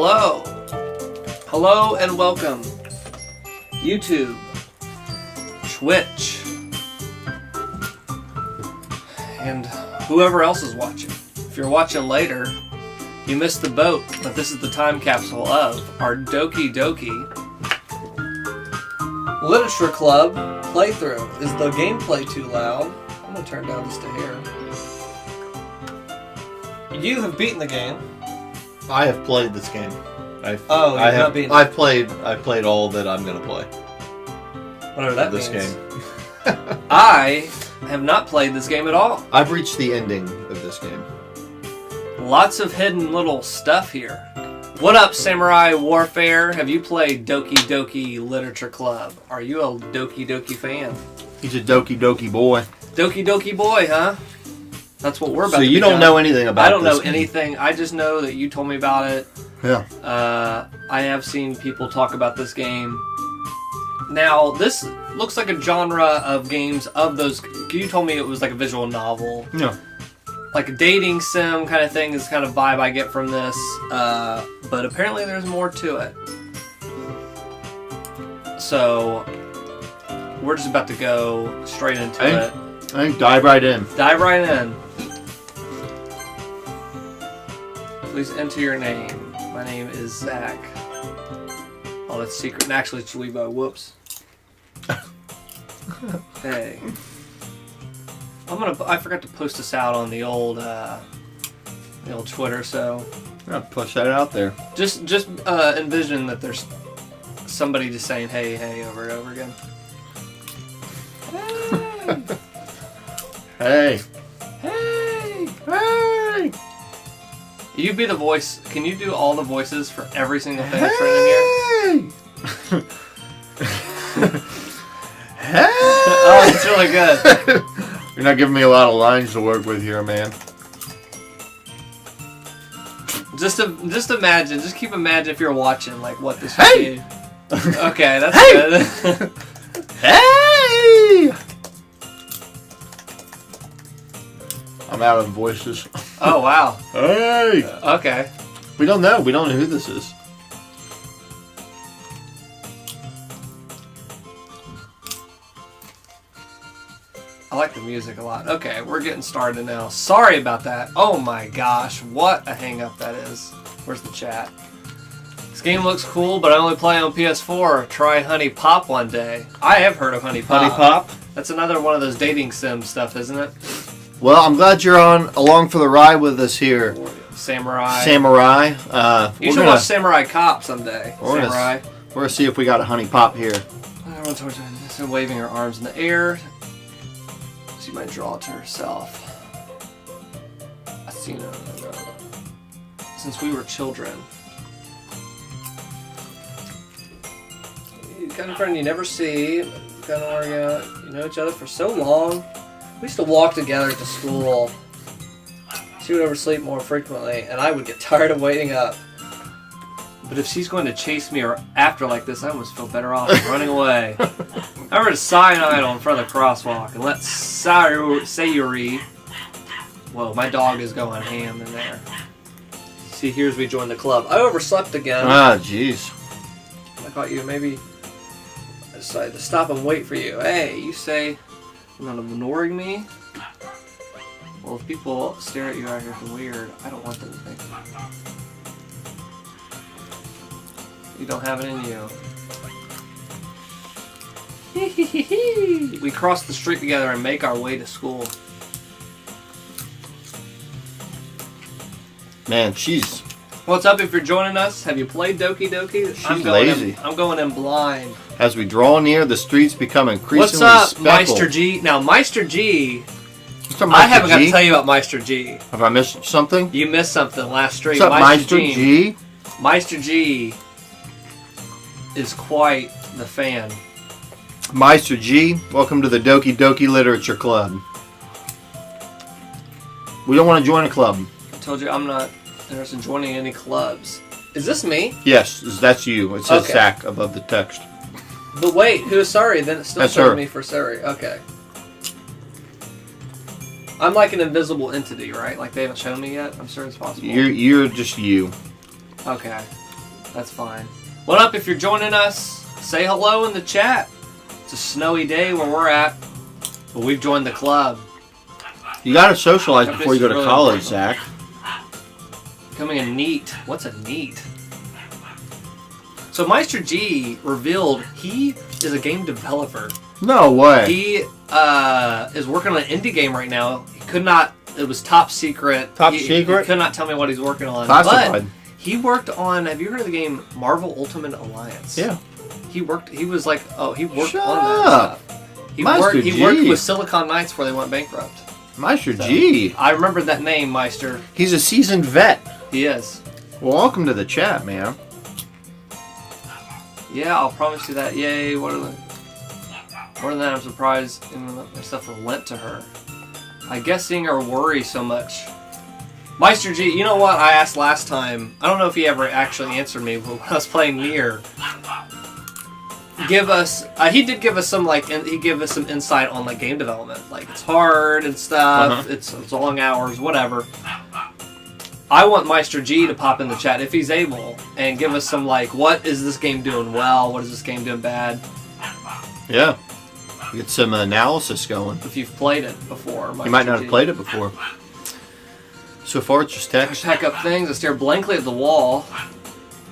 Hello. Hello and welcome. YouTube. Twitch. And whoever else is watching. If you're watching later, you missed the boat, but this is the time capsule of our Doki Doki Literature Club playthrough. Is the gameplay too loud? I'm going to turn down just a hair. You have beaten the game. I have played this game. I've played all that I'm going to play. Whatever that means. This game. I have not played this game at all. I've reached the ending of this game. Lots of hidden little stuff here. What up, Samurai Warfare? Have you played Doki Doki Literature Club? Are you a Doki Doki fan? He's a Doki Doki boy. Doki Doki boy, huh? That's what we're about to So you don't know anything about this I don't know game. anything. I just know that you told me about it. Yeah. I have seen people talk about this game. Now, this looks like a genre of games of those... You told me it was like a visual novel. Yeah. Like a dating sim kind of thing is the kind of vibe I get from this. But apparently there's more to it. So, we're just about to go straight into it. I think dive right in. Dive right in. Please enter your name. My name is Zach. Oh, that's secret. And actually, it's Levo. Whoops. Hey. I forgot to post this out on the old Twitter, so. Yeah, push that out there. Just envision that there's somebody just saying hey, hey over and over again. Hey. Hey. Hey. Hey. You be the voice. Can you do all the voices for every single thing that's written in here? Hey. Oh, it's really good. You're not giving me a lot of lines to work with here, man. Just imagine. Just keep imagining if you're watching, like what this would Hey. be. Okay, that's Hey. good. Hey. I'm out of voices. Oh wow. Hey. Okay. We don't know. We don't know who this is. I like the music a lot. Okay, we're getting started now. Sorry about that. Oh my gosh, what a hang up that is. Where's the chat? This game looks cool, but I only play on PS4. Try Honey Pop one day. I have heard of Honey Pop. Honey Pop? That's another one of those dating sim stuff, isn't it? Well, I'm glad you're along for the ride with us here. Samurai. You should watch Samurai Cop someday. We're going to see if we got a Honey Pop here. Everyone's waving her arms in the air. She might draw to herself. I see no. Since we were children. You kind of friend you never see. Kind of you know each other for so long. We used to walk together to school. She would oversleep more frequently, and I would get tired of waiting up. But if she's going to chase me or after like this, I almost feel better off running away. I heard a sign idle in front of the crosswalk, and let Sayuri. Whoa, my dog is going ham in there. See, here's we joined the club. I overslept again. Ah, jeez. I thought you maybe. I decided to stop and wait for you. Hey, you say you're not ignoring me? Well, if people stare at you out here for weird, I don't want them to think. You don't have it in you. We cross the street together and make our way to school. Man, she's... What's up if you're joining us? Have you played Doki Doki? She's lazy. I'm going in blind. As we draw near, the streets become increasingly What's up, speckled. Meister G? Now, Meister G... What's up, I haven't got G? to tell you about Meister G. Have I missed something? You missed something last stream. What's up, Meister G? Meister G is quite the fan. Meister G, welcome to the Doki Doki Literature Club. We don't want to join a club. I told you I'm not interested in joining any clubs. Is this me? Yes, that's you. It says Okay. Zach above the text. But wait, who is sorry? Then it still That's showed her. me for sorry. Okay. I'm like an invisible entity, right? Like they haven't shown me yet? I'm sure it's possible. You're just you. Okay. That's fine. What up if you're joining us? Say hello in the chat. It's a snowy day where we're at, but we've joined the club. You gotta socialize before you go to college, Zach. Becoming a NEET. What's a NEET? So Meister G revealed he is a game developer. No way. He is working on an indie game right now. He could not. It was top secret. Top secret? He could not tell me what he's working on. Classified. But he worked on. Have you heard of the game Marvel Ultimate Alliance? Yeah. He worked. He was like, he worked Shut on that up. stuff. He Meister worked G. with Silicon Knights before they went bankrupt. Meister G. I remember that name, Meister. He's a seasoned vet. He is. Well, welcome to the chat, man. Yeah, I'll promise you that. Yay! More than that, I'm surprised my stuff was lent to her. I guess seeing her worry so much. Meister G, you know what I asked last time? I don't know if he ever actually answered me, but when I was playing Nier, he did give us some some insight on like game development. Like it's hard and stuff. It's long hours, whatever. I want Meister G to pop in the chat if he's able and give us some like, what is this game doing well? What is this game doing bad? Yeah. Get some analysis going. If you've played it before. You might not have played it before. So far, it's just text. I pack up things. I stare blankly at the wall.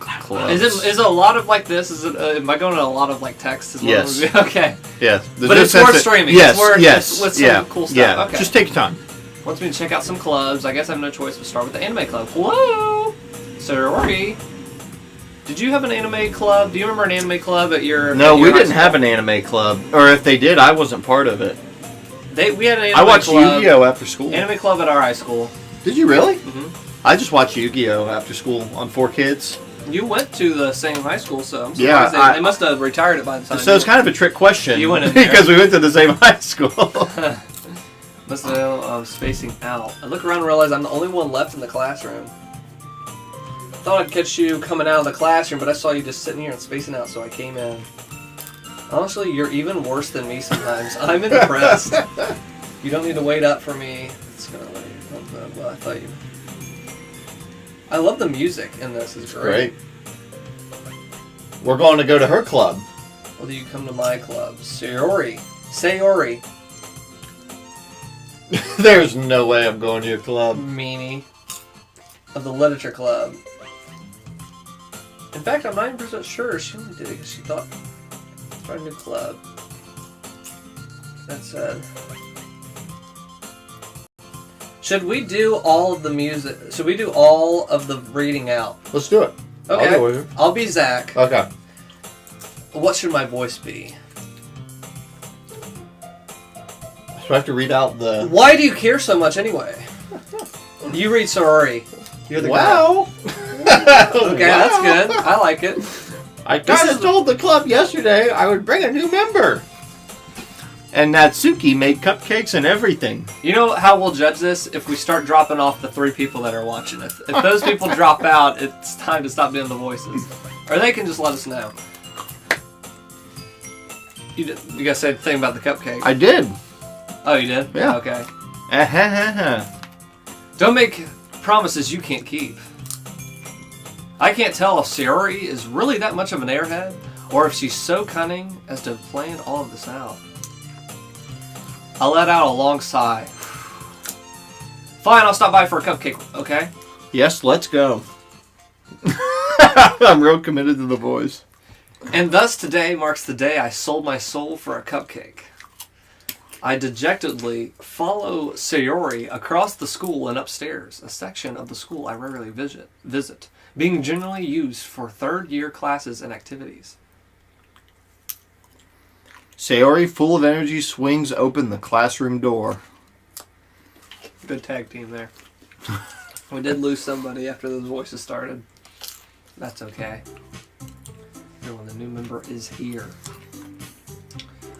Close. Is it a lot of like this? Is it? Am I going to a lot of like text? Yes. Okay. Yes. But it's worth streaming. Yes. It's worth, yes. With some cool stuff. Yeah. Okay. Just take your time. Wants me to check out some clubs. I guess I have no choice but start with the anime club. Hello, Sorority. Did you have an anime club? Do you remember an anime club at your? No, we didn't have an anime club. Or if they did, I wasn't part of it. We had an anime club. I watched Yu-Gi-Oh after school. Anime club at our high school. Did you really? Mm-hmm. I just watched Yu-Gi-Oh after school on 4Kids. You went to the same high school, so I'm surprised they must have retired it by the time. So it's kind of a trick question. You went in there. Because we went to the same high school. Must have spacing out. I look around and realize I'm the only one left in the classroom. Thought I'd catch you coming out of the classroom, but I saw you just sitting here and spacing out, so I came in. Honestly, you're even worse than me sometimes. I'm impressed. You don't need to wait up for me. It's gonna wait. Well, I thought you. I love the music in this. It's great. We're going to go to her club. Well, do you come to my club? Sayori. Sayori. There's no way I'm going to your club. Meanie. Of the literature club. In fact, I'm 90% sure she only did it because she thought, let's try a new club. That said, should we do all of the music? Should we do all of the reading out? Let's do it. Okay. I'll go with you. I'll be Zach. Okay. What should my voice be? So I have to read out the... Why do you care so much anyway? You read Sorori. You're the guy. Okay, that's good. I like it. I kind of told the club yesterday I would bring a new member. And Natsuki made cupcakes and everything. You know how we'll judge this? If we start dropping off the 3 people that are watching it. If those people drop out, it's time to stop doing the voices. Or they can just let us know. You guys said the thing about the cupcake. I did. Oh, you did? Yeah. Okay. Don't make promises you can't keep. I can't tell if Sayori is really that much of an airhead, or if she's so cunning as to plan all of this out. I let out a long sigh. Fine, I'll stop by for a cupcake, okay? Yes, let's go. I'm real committed to the voice. And thus today marks the day I sold my soul for a cupcake. I dejectedly follow Sayori across the school and upstairs, a section of the school I rarely visit, being generally used for third-year classes and activities. Sayori, full of energy, swings open the classroom door. Good tag team there. We did lose somebody after those voices started. That's okay. Everyone, the new member is here.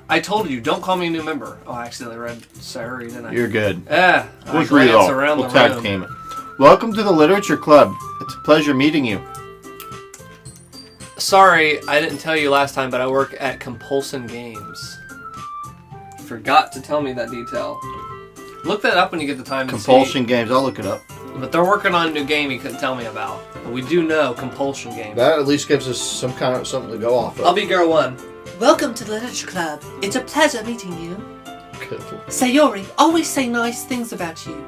I told you, don't call me a new member. Oh, I accidentally read Sayori, didn't I? You're good. Yeah. We'll read it all. We'll tag team it. Welcome to the Literature Club. It's a pleasure meeting you. Sorry, I didn't tell you last time, but I work at Compulsion Games. Forgot to tell me that detail. Look that up when you get the time. Compulsion Games. I'll look it up. But they're working on a new game he couldn't tell me about. But we do know Compulsion Game. That at least gives us some kind of something to go off of. I'll be girl 1. Welcome to the Literature Club. It's a pleasure meeting you. Good. Sayori, always say nice things about you.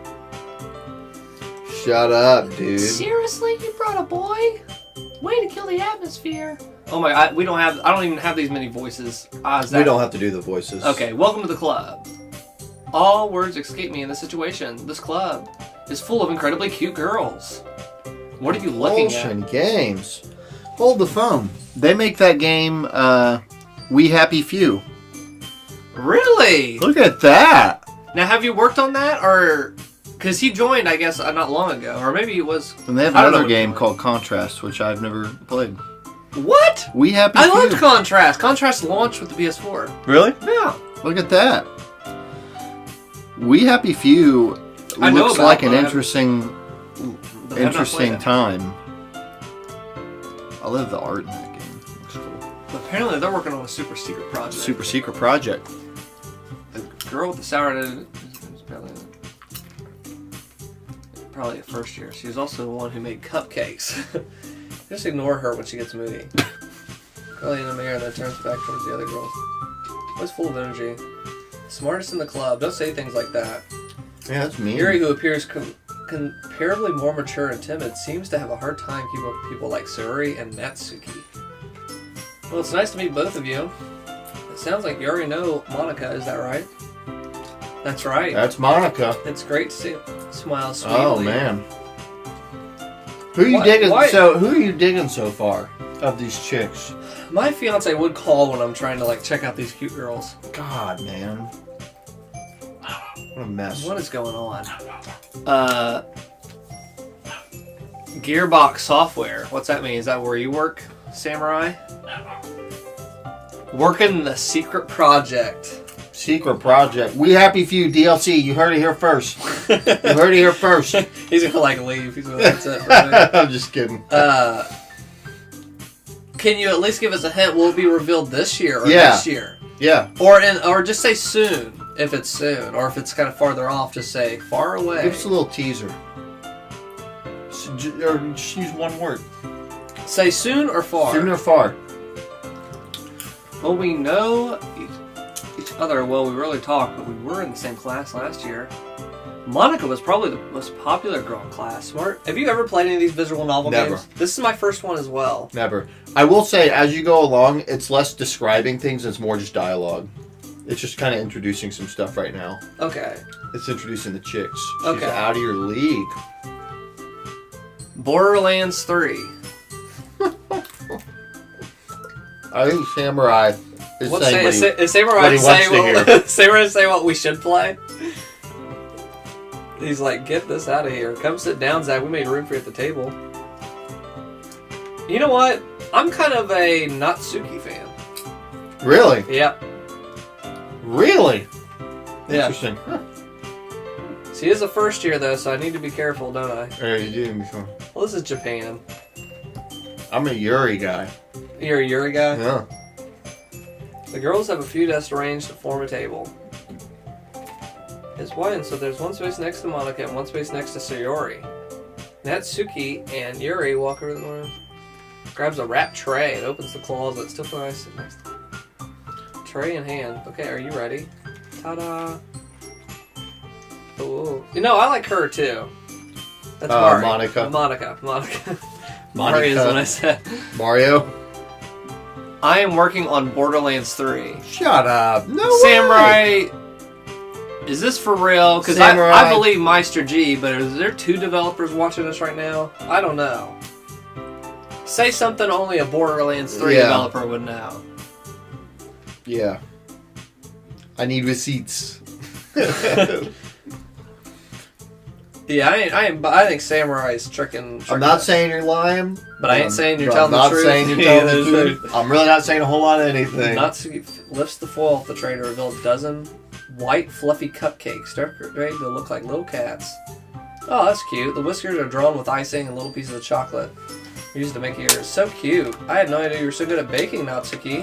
Shut up, dude. Seriously? You brought a boy? Way to kill the atmosphere. Oh my god, I don't even have these many voices. We don't have to do the voices. Okay, welcome to the club. All words escape me in this situation. This club is full of incredibly cute girls. What are you looking Compulsion at? Games. Hold the phone. They make that game, We Happy Few. Really? Look at that. Now, have you worked on that, or... Because he joined, I guess, not long ago. Or maybe it was... And they have another game called Contrast, which I've never played. What? We Happy I Few. loved Contrast. Contrast launched with the PS4. Really? Yeah. Look at that. We Happy Few I know looks about like it, an but interesting But I've not played it. time. I love the art in that game. Looks cool. But apparently they're working on a super secret project. Super secret project. The girl with the sour is probably a first year. She was also the one who made cupcakes. Just ignore her when she gets moody. Girlie in the mirror and then turns back towards the other girls. Always full of energy. Smartest in the club. Don't say things like that. Yeah, that's mean. Yuri, who appears comparably more mature and timid, seems to have a hard time keeping up with people like Sayori and Natsuki. Well, it's nice to meet both of you. It sounds like you already know Monica, is that right? That's right. That's Monica. It's great to see. Smile sweetly. Oh man. Who are you What- digging? why- So who are you digging so far of these chicks? My fiance would call when I'm trying to check out these cute girls. God, man. What a mess. What is going on? Gearbox Software. What's that mean? Is that where you work, Samurai? Working the secret project. Secret project. We Happy Few DLC. You heard it here first. You heard it here first. He's gonna leave. He's gonna that's it. For a minute. I'm just kidding. Can you at least give us a hint? Will it be revealed this year or Yeah. next year? Yeah. Or just say soon if it's soon, or if it's kind of farther off, just say far away. Give us a little teaser. Or just use one word. Say soon or far. Soon or far. Well, we know each other. Well, we really talk, but we were in the same class last year. Monica was probably the most popular girl in class. Smart. Have you ever played any of these visual novel Never. games? This is my first one as well. Never. I will say, as you go along, it's less describing things, it's more just dialogue. It's just kind of introducing some stuff right now. Okay. It's introducing the chicks. She's Okay. out of your league. Borderlands 3. I think Samurai is saying what he- Is Samurai what he wants to Samurai say what we should play? He's like, get this out of here. Come sit down, Zach. We made room for you at the table. You know what? I'm kind of a Natsuki fan. Really? Yep. Really? Yeah. Interesting. Huh. She is a first year though, so I need to be careful, don't I? Yeah, you did before. Well, this is Japan. I'm a Yuri guy. You're a Yuri guy? Yeah. The girls have a few desks arranged to form a table. It's one, so there's one space next to Monica and one space next to Sayori. Natsuki and Yuri walk over to the room. Grabs a wrapped tray and opens the closet. Still nice. Tray in hand. Okay, are you ready? Ta-da! Ooh. You know, I like her too. That's Mari. Monica. Monica. Monica. Mari is what I said. Mario. I am working on Borderlands 3. Shut up. No Samurai, is this for real? Because Samurai. I believe Meister G, but is there 2 developers watching us right now? I don't know. Say something only a Borderlands 3 Yeah. developer would know. Yeah. I need receipts. Yeah, I think Samurai is tricking. I'm not saying you're lying. But I ain't saying you're but telling I'm the not truth. saying you're telling the truth. I'm really not saying a whole lot of anything. Natsuki lifts the foil off the tray to reveal a dozen white, fluffy cupcakes decorated to look like little cats. Oh, that's cute. The whiskers are drawn with icing and little pieces of chocolate used to make ears. So cute. I had no idea you were so good at baking, Natsuki.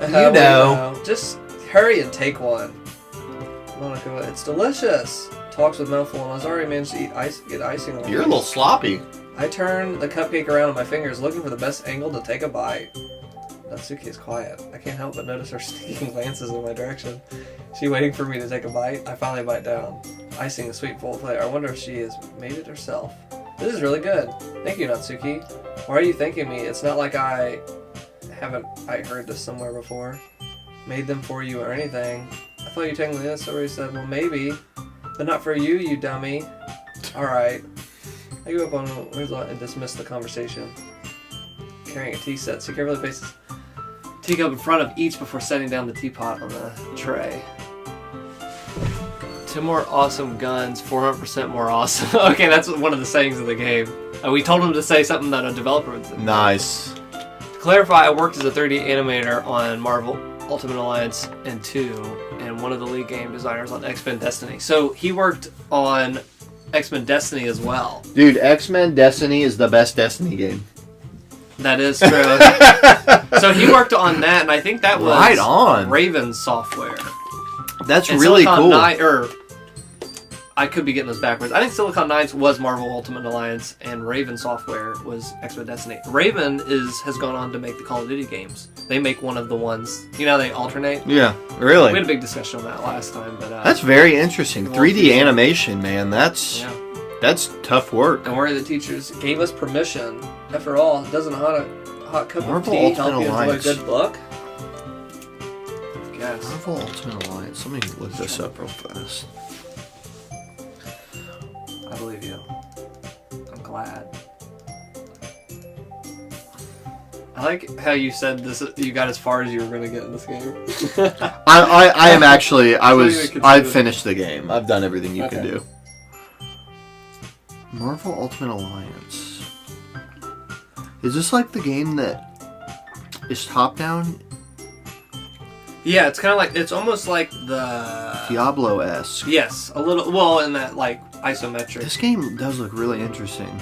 You know. Just hurry and take one. Monica, it's delicious. talks with mouthful, and I was already managed to get icing on my You're a little sloppy. I turned the cupcake around on my fingers, looking for the best angle to take a bite. Natsuki is quiet. I can't help but notice her sneaking glances in my direction. She waiting for me to take a bite. I finally bite down. Icing is sweet, full of flavor. I wonder if she has made it herself. This is really good. Thank you, Natsuki. Why are you thanking me? It's not like I heard this somewhere before. Made them for you or anything. I thought you technically did. Somebody said, well, maybe. But not for you, you dummy. Alright. I give up on and dismiss the conversation. Carrying a tea set. So carefully places teacup in front of each before setting down the teapot on the tray. 2 more awesome guns, 400% more awesome. Okay, that's one of the sayings of the game. We told him to say something that a developer would say. Nice. To clarify, I worked as a 3D animator on Marvel Ultimate Alliance and 2, and one of the lead game designers on X-Men Destiny. So he worked on X-Men Destiny as well. Dude, X-Men Destiny is the best Destiny game. That is true. So he worked on that, and I think that was right on. Raven Software. That's and really Silicon cool. I could be getting this backwards. I think Silicon Knights was Marvel Ultimate Alliance, and Raven Software was X-Men Destiny. Raven has gone on to make the Call of Duty games. They make one of the ones. You know how they alternate? Yeah, really. We had a big discussion on that last time. But that's very interesting. 3D animation, man. That's tough work. And where the teachers gave us permission. After all, doesn't a hot cup Marvel of tea help Ultimate you enjoy a Alliance. good book? Yes. Marvel Ultimate Alliance. Let me look this up real fast. I believe you. I'm glad. I like how you said this. You got as far as you were going to get in this game. I am actually. I've finished the game. I've done everything you can do. Marvel Ultimate Alliance. Is this like the game that is top down? Yeah, it's kind of like, it's almost like the Diablo-esque. Yes, a little. Well, in that like isometric. This game does look really interesting.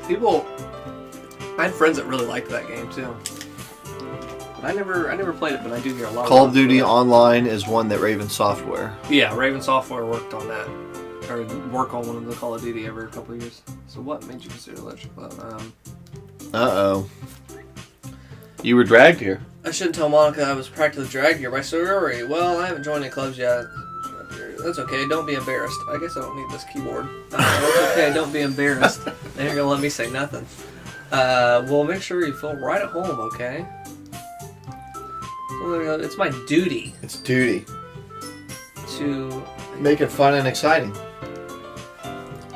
I had friends that really liked that game too. But I never played it, but I do hear a lot. Call of Duty Online is one that Raven Software. Yeah, Raven Software worked on that, or work on one of the Call of Duty every couple of years. So what made you consider Electric Club? Uh-oh. You were dragged here. I shouldn't tell Monica I was practically dragged here by sorority. Well, I haven't joined any clubs yet. That's okay, don't be embarrassed. I guess I don't need this keyboard. That's okay, don't be embarrassed. They ain't gonna let me say nothing. We'll make sure you feel right at home, okay? It's my duty It's duty. to... Make it fun and exciting.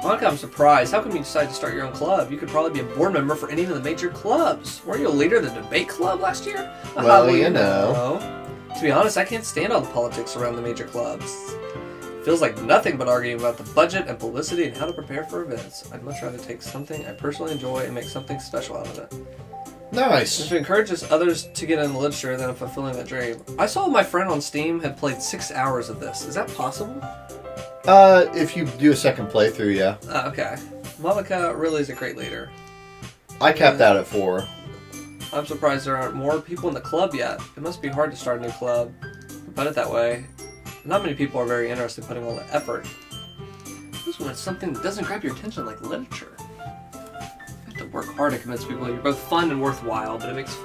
Monica, I'm surprised. How come you decided to start your own club? You could probably be a board member for any of the major clubs. Weren't you a leader of the debate club last year? Well, you know. To be honest, I can't stand all the politics around the major clubs. Feels like nothing but arguing about the budget and publicity and how to prepare for events. I'd much rather take something I personally enjoy and make something special out of it. Nice. If it encourages others to get into literature, then I'm fulfilling that dream. I saw my friend on Steam had played 6 hours of this. Is that possible? If you do a second playthrough, yeah. Okay. Monica really is a great leader. I capped out at 4. I'm surprised there aren't more people in the club yet. It must be hard to start a new club. Put it that way. Not many people are very interested in putting all the effort. This one is something that doesn't grab your attention like literature. You have to work hard to convince people that you're both fun and worthwhile, but it makes...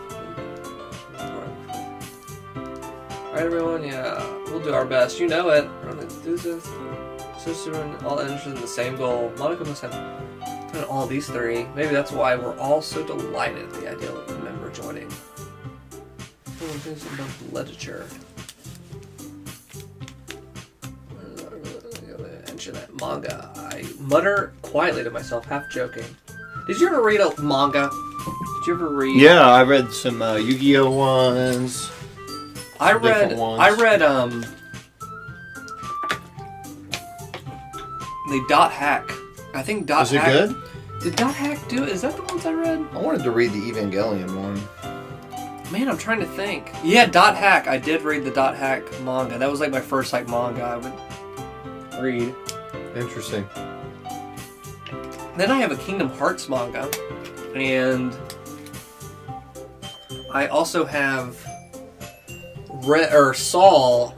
Alright everyone, yeah, we'll do our best. You know it. We're enthusiasts, sister, and all interested in the same goal. Monica must have done all these 3. Maybe that's why we're all so delighted at the idea of a member joining. Literature. That manga. I mutter quietly to myself, half joking. Did you ever read a manga? Did you ever read? Yeah, I read some Yu-Gi-Oh ones. I read the Dot Hack. I think Dot Hack. Is it good? Did Dot Hack do it? Is that the ones I read? I wanted to read the Evangelion one. Man, I'm trying to think. Yeah, Dot Hack. I did read the Dot Hack manga. That was like my first manga I would read. Interesting. Then I have a Kingdom Hearts manga, and I also have read or saw,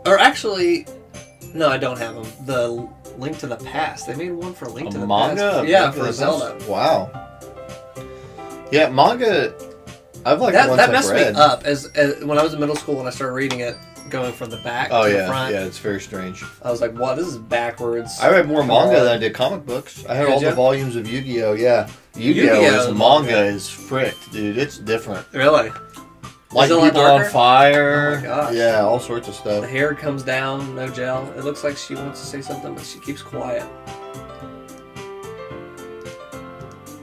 or actually, no, I don't have them. The Link to the Past. They made one for Link to the manga? Past. Yeah, for Zelda. Wow. Yeah, manga. I've like That the ones messed I've read. me up as when I was in middle school when I started reading it, going from the back to the front. Yeah, it's very strange. I was like, "Wow, this is backwards." I read more manga than I did comic books. I had all the volumes of Yu-Gi-Oh! Yeah, Yu-Gi-Oh! Manga is fricked, dude. It's different. Really? Like people on fire. Oh my gosh. Yeah, all sorts of The stuff. hair comes down, no gel. It looks like she wants to say something, but she keeps quiet.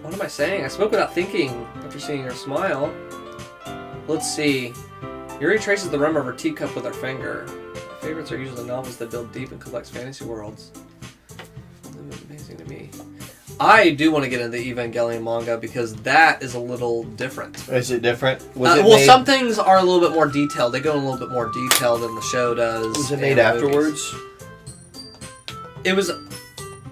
What am I saying? I spoke without thinking after seeing her smile. Let's see. Yuri traces the rim of her teacup with her finger. My favorites are usually novels that build deep and complex fantasy worlds. Amazing to me. I do want to get into the Evangelion manga because that is a little different. Is it different? Some things are a little bit more detailed. They go in a little bit more detail than the show does. Was it made afterwards? It was.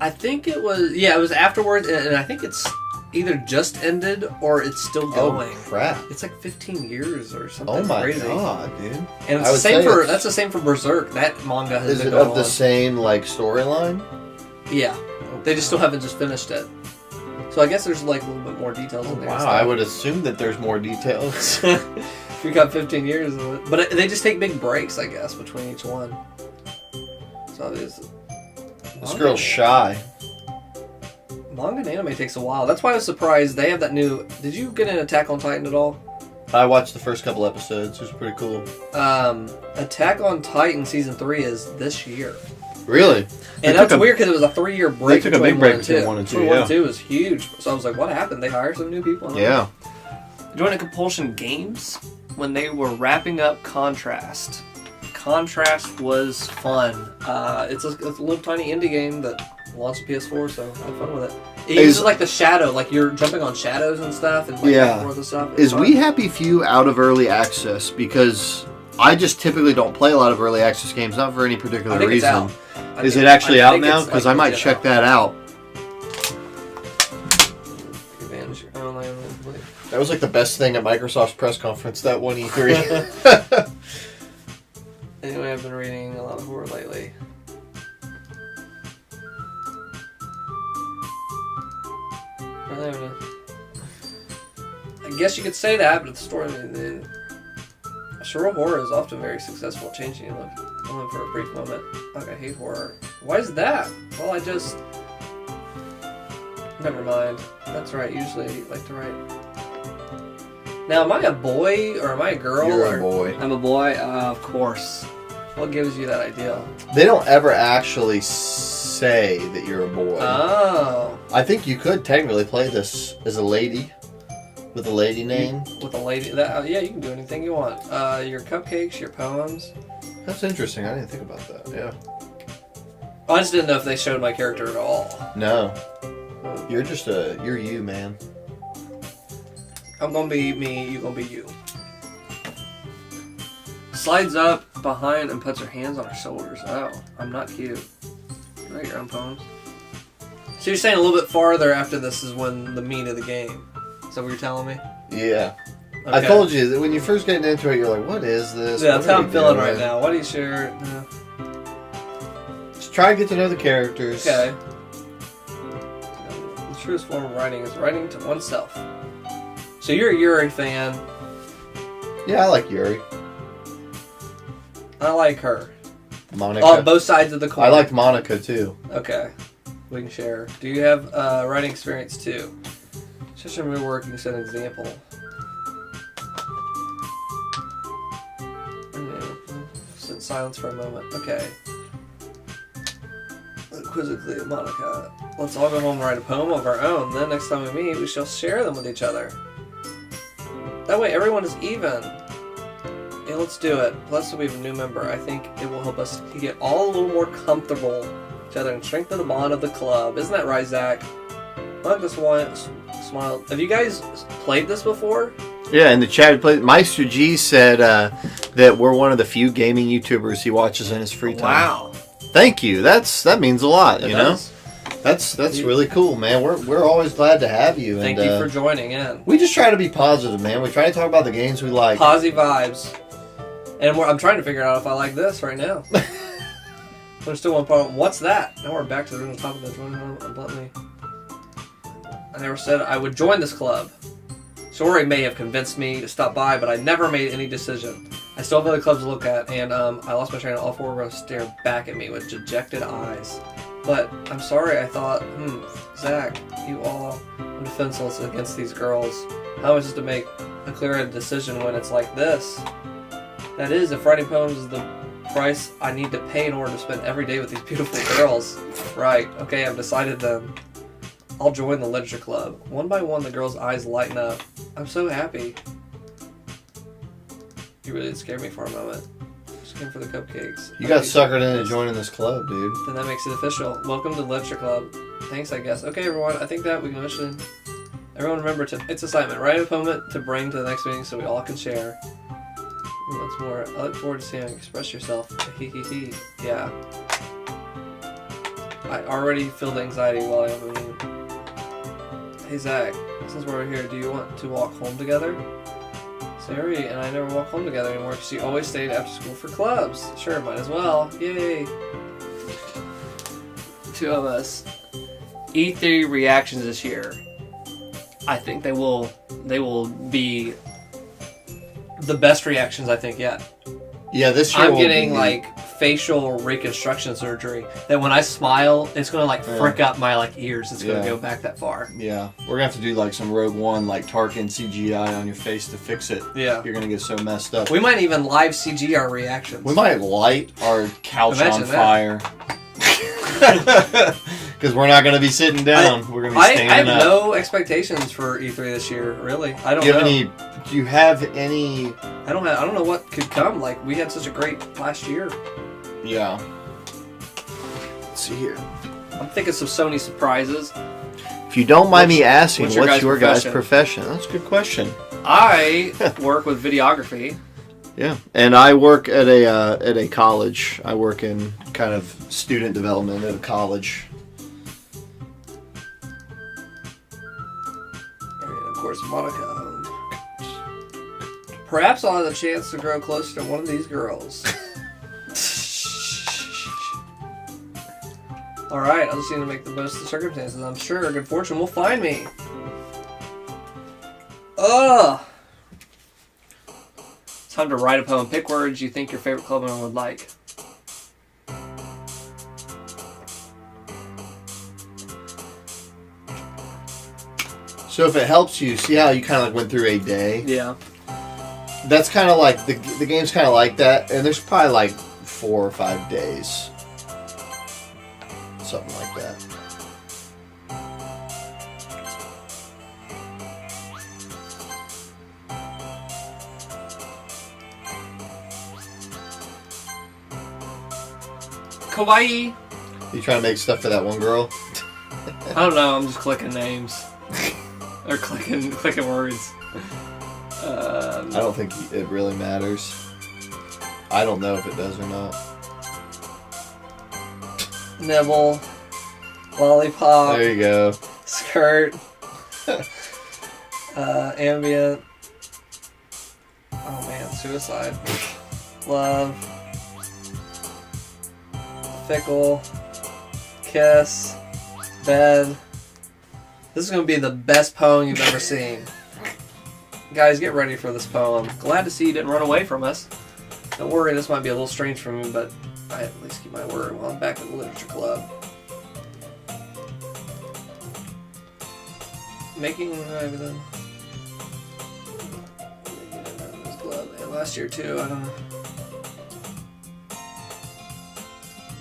I think it was. Yeah, it was afterwards, and I think it's either just ended or it's still going. Oh crap! It's like 15 years or something. Oh my crazy. god, dude! And it's the same for that's the same for Berserk. That manga has been going on. Is it of the same like storyline? Yeah, they just still haven't just finished it. So I guess there's like a little bit more details in there. Wow, I would assume that there's more details. We got 15 years of it, but they just take big breaks, I guess, between each one. So this girl's shy. Manga and anime takes a while. That's why I was surprised they have that new. Did you get an Attack on Titan at all? I watched the first couple episodes. It was pretty cool. Attack on Titan season 3 is this year. Really? And that's weird because it was a 3-year break. They took a big break between 1 and 2. 1 and 2 was huge. So I was like, what happened? They hired some new people? Yeah. Joining Compulsion Games when they were wrapping up Contrast. Contrast was fun. It's a little tiny indie game that launched on PS4, so I had fun with it. It uses like the shadow, like you're jumping on shadows and stuff, and like forth and stuff. Is We Happy Few out of early access? Because I just typically don't play a lot of early access games, not for any particular reason. Is it actually out now? Because I might check that out. That was like the best thing at Microsoft's press conference, that one E3. Anyway, I've been reading a lot of horror lately. I guess you could say that, but the story... Shiro horror is often very successful at changing your look, only for a brief moment. Like, I hate horror. Why is that? Well, I just... Never mind. That's right, usually I like to write... Now, am I a boy or am I a girl? You're a boy. I'm a boy? Of course. What gives you that idea? They don't ever actually say that you're a boy. Oh. I think you could technically play this as a lady. With a lady name. With a lady? Yeah, you can do anything you want. Your cupcakes, your poems. That's interesting. I didn't think about that. Yeah. I just didn't know if they showed my character at all. No. You're just you're you, man. I'm gonna be me, you gonna be you. Slides up behind and puts her hands on her shoulders. Oh, I'm not cute. You write your own poems. So you're saying a little bit farther after this is when the meat of the game. Is that what you're telling me? Yeah. Okay. I told you that when you first get into it, you're like, what is this? Yeah, that's how I'm feeling right now. What are you sure? No. Just try and get to know the characters. Okay. The truest form of writing is writing to oneself. So you're a Yuri fan. Yeah, I like Yuri. I like her. Monica. On both sides of the coin. I liked Monica too. Okay. We can share. Do you have writing experience too? Just remember work, you can set an example. Sit in silence for a moment. Okay. Quizzically, Monica. Let's all go home and write a poem of our own. Then next time we meet, we shall share them with each other. That way everyone is even. Yeah, let's do it. Plus we have a new member. I think it will help us to get all a little more comfortable with each other and strengthen the bond of the club. Isn't that right, Zach? I like this one. Smile. Have you guys played this before? Yeah, in the chat, Meister G said that we're one of the few gaming YouTubers he watches in his free time. Wow. Thank you. That means a lot, you know? Does. That's really cool, man. We're always glad to have you. Thank you for joining in. We just try to be positive, man. We try to talk about the games we like. Posy vibes. And I'm trying to figure out if I like this right now. There's still one problem. What's that? Now we're back to the original topic of joining bluntly. I never said I would join this club. Sori may have convinced me to stop by, but I never made any decision. I still have other clubs to look at, and I lost my train and all four were going to stare back at me with dejected eyes. But I'm sorry, I thought, Zach, you all are defenseless against these girls. How is it to make a clear decision when it's like this? That is, if writing poems is the price I need to pay in order to spend every day with these beautiful girls. Right, okay, I've decided then. I'll join the literature club. One by one, the girls' eyes lighten up. I'm so happy. You really did scare me for a moment. Just came for the cupcakes. You got suckered into joining this club, dude. Then that makes it official. Welcome to the literature club. Thanks, I guess. Okay, everyone, I think that we can mention... Everyone remember, it's assignment. Write a poem to bring to the next meeting so we all can share. Once more, I look forward to seeing you express yourself. Hee hee hee. Yeah. I already feel the anxiety while I have a meeting. Hey Zach, since we're here, do you want to walk home together? Sari and I never walk home together anymore because she always stayed after school for clubs. Sure, might as well. Yay! Two of us. E3 reactions this year. I think they will be the best reactions I think yet. Yeah, this year I'm getting like facial reconstruction surgery that when I smile, it's gonna like frick up my like ears. It's gonna go back that far. Yeah, we're gonna have to do like some Rogue One, like Tarkin CGI on your face to fix it. Yeah, you're gonna get so messed up. We might even live CG our reactions. We might light our couch on fire. Because we're not gonna be sitting down. We're gonna be standing up. I have no expectations for E3 this year. Really, I don't know. Do you have any? I don't know what could come. Like we had such a great last year. Yeah. Let's see here. I'm thinking some Sony surprises. If you don't mind me asking, what's your guys' guys' profession? That's a good question. I work with videography. Yeah, and I work at a college. I work in kind of student development at a college. And of course, Monica. Perhaps I'll have a chance to grow closer to one of these girls. Alright, I'll just need to make the most of the circumstances. I'm sure good fortune will find me. Ugh! Time to write a poem. Pick words you think your favorite club member would like. So if it helps you, see how you kind of like went through a day? Yeah. That's kind of like, the game's kind of like that, and there's probably like 4 or 5 days. Something like that. Kawaii! You trying to make stuff for that one girl? I don't know, I'm just clicking names. Or clicking words. I don't think it really matters. I don't know if it does or not. Nibble. Lollipop. There you go. Skirt. Ambient. Oh man, suicide. Love. Fickle. Kiss. Bed. This is going to be the best poem you've ever seen. Guys, get ready for this poem. Glad to see you didn't run away from us. Don't worry, this might be a little strange for me, but I at least keep my word while I'm back at the literature club. Making this club. And last year too, I don't know.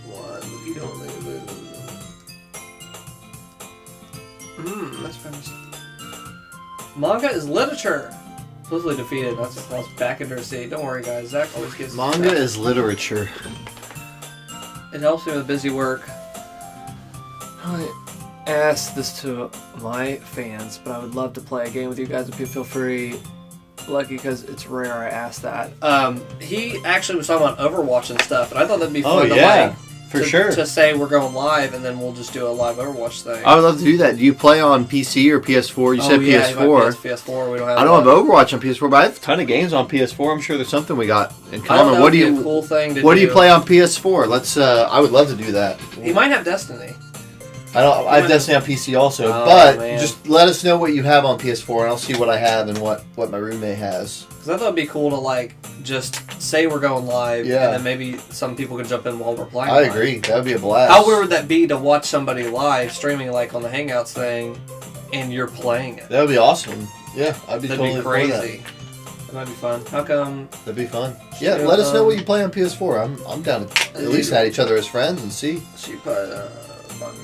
One, you don't think that's famous. Manga is literature. Supposedly defeated. That's back into her seat. Don't worry, guys. Zach always gets. Manga is literature. It helps me with busy work. I asked this to my fans, but I would love to play a game with you guys. If you feel free. Lucky because it's rare I asked that. He actually was talking about Overwatch and stuff, and I thought that'd be fun to like sure. To say we're going live, and then we'll just do a live Overwatch thing. I would love to do that. Do you play on PC or PS4? You said PS4. PS4. We don't have. I don't have Overwatch on PS4, but I have a ton of games on PS4. I'm sure there's something we got in common. What do you? Cool thing what do you play on PS4? Let's. I would love to do that. You might have Destiny. I have Destiny on PC also, just let us know what you have on PS4, and I'll see what I have and what my roommate has. Because I thought it'd be cool to like just say we're going live, and then maybe some people can jump in while we're playing. I agree. That would be a blast. How weird would that be to watch somebody live streaming like on the Hangouts thing, and you're playing it? That would be awesome. Yeah, I'd be That'd totally be crazy. That might be fun. How come? That'd be fun. Yeah, let us know what you play on PS4. I'm down to at least add each other as friends and see. She put button.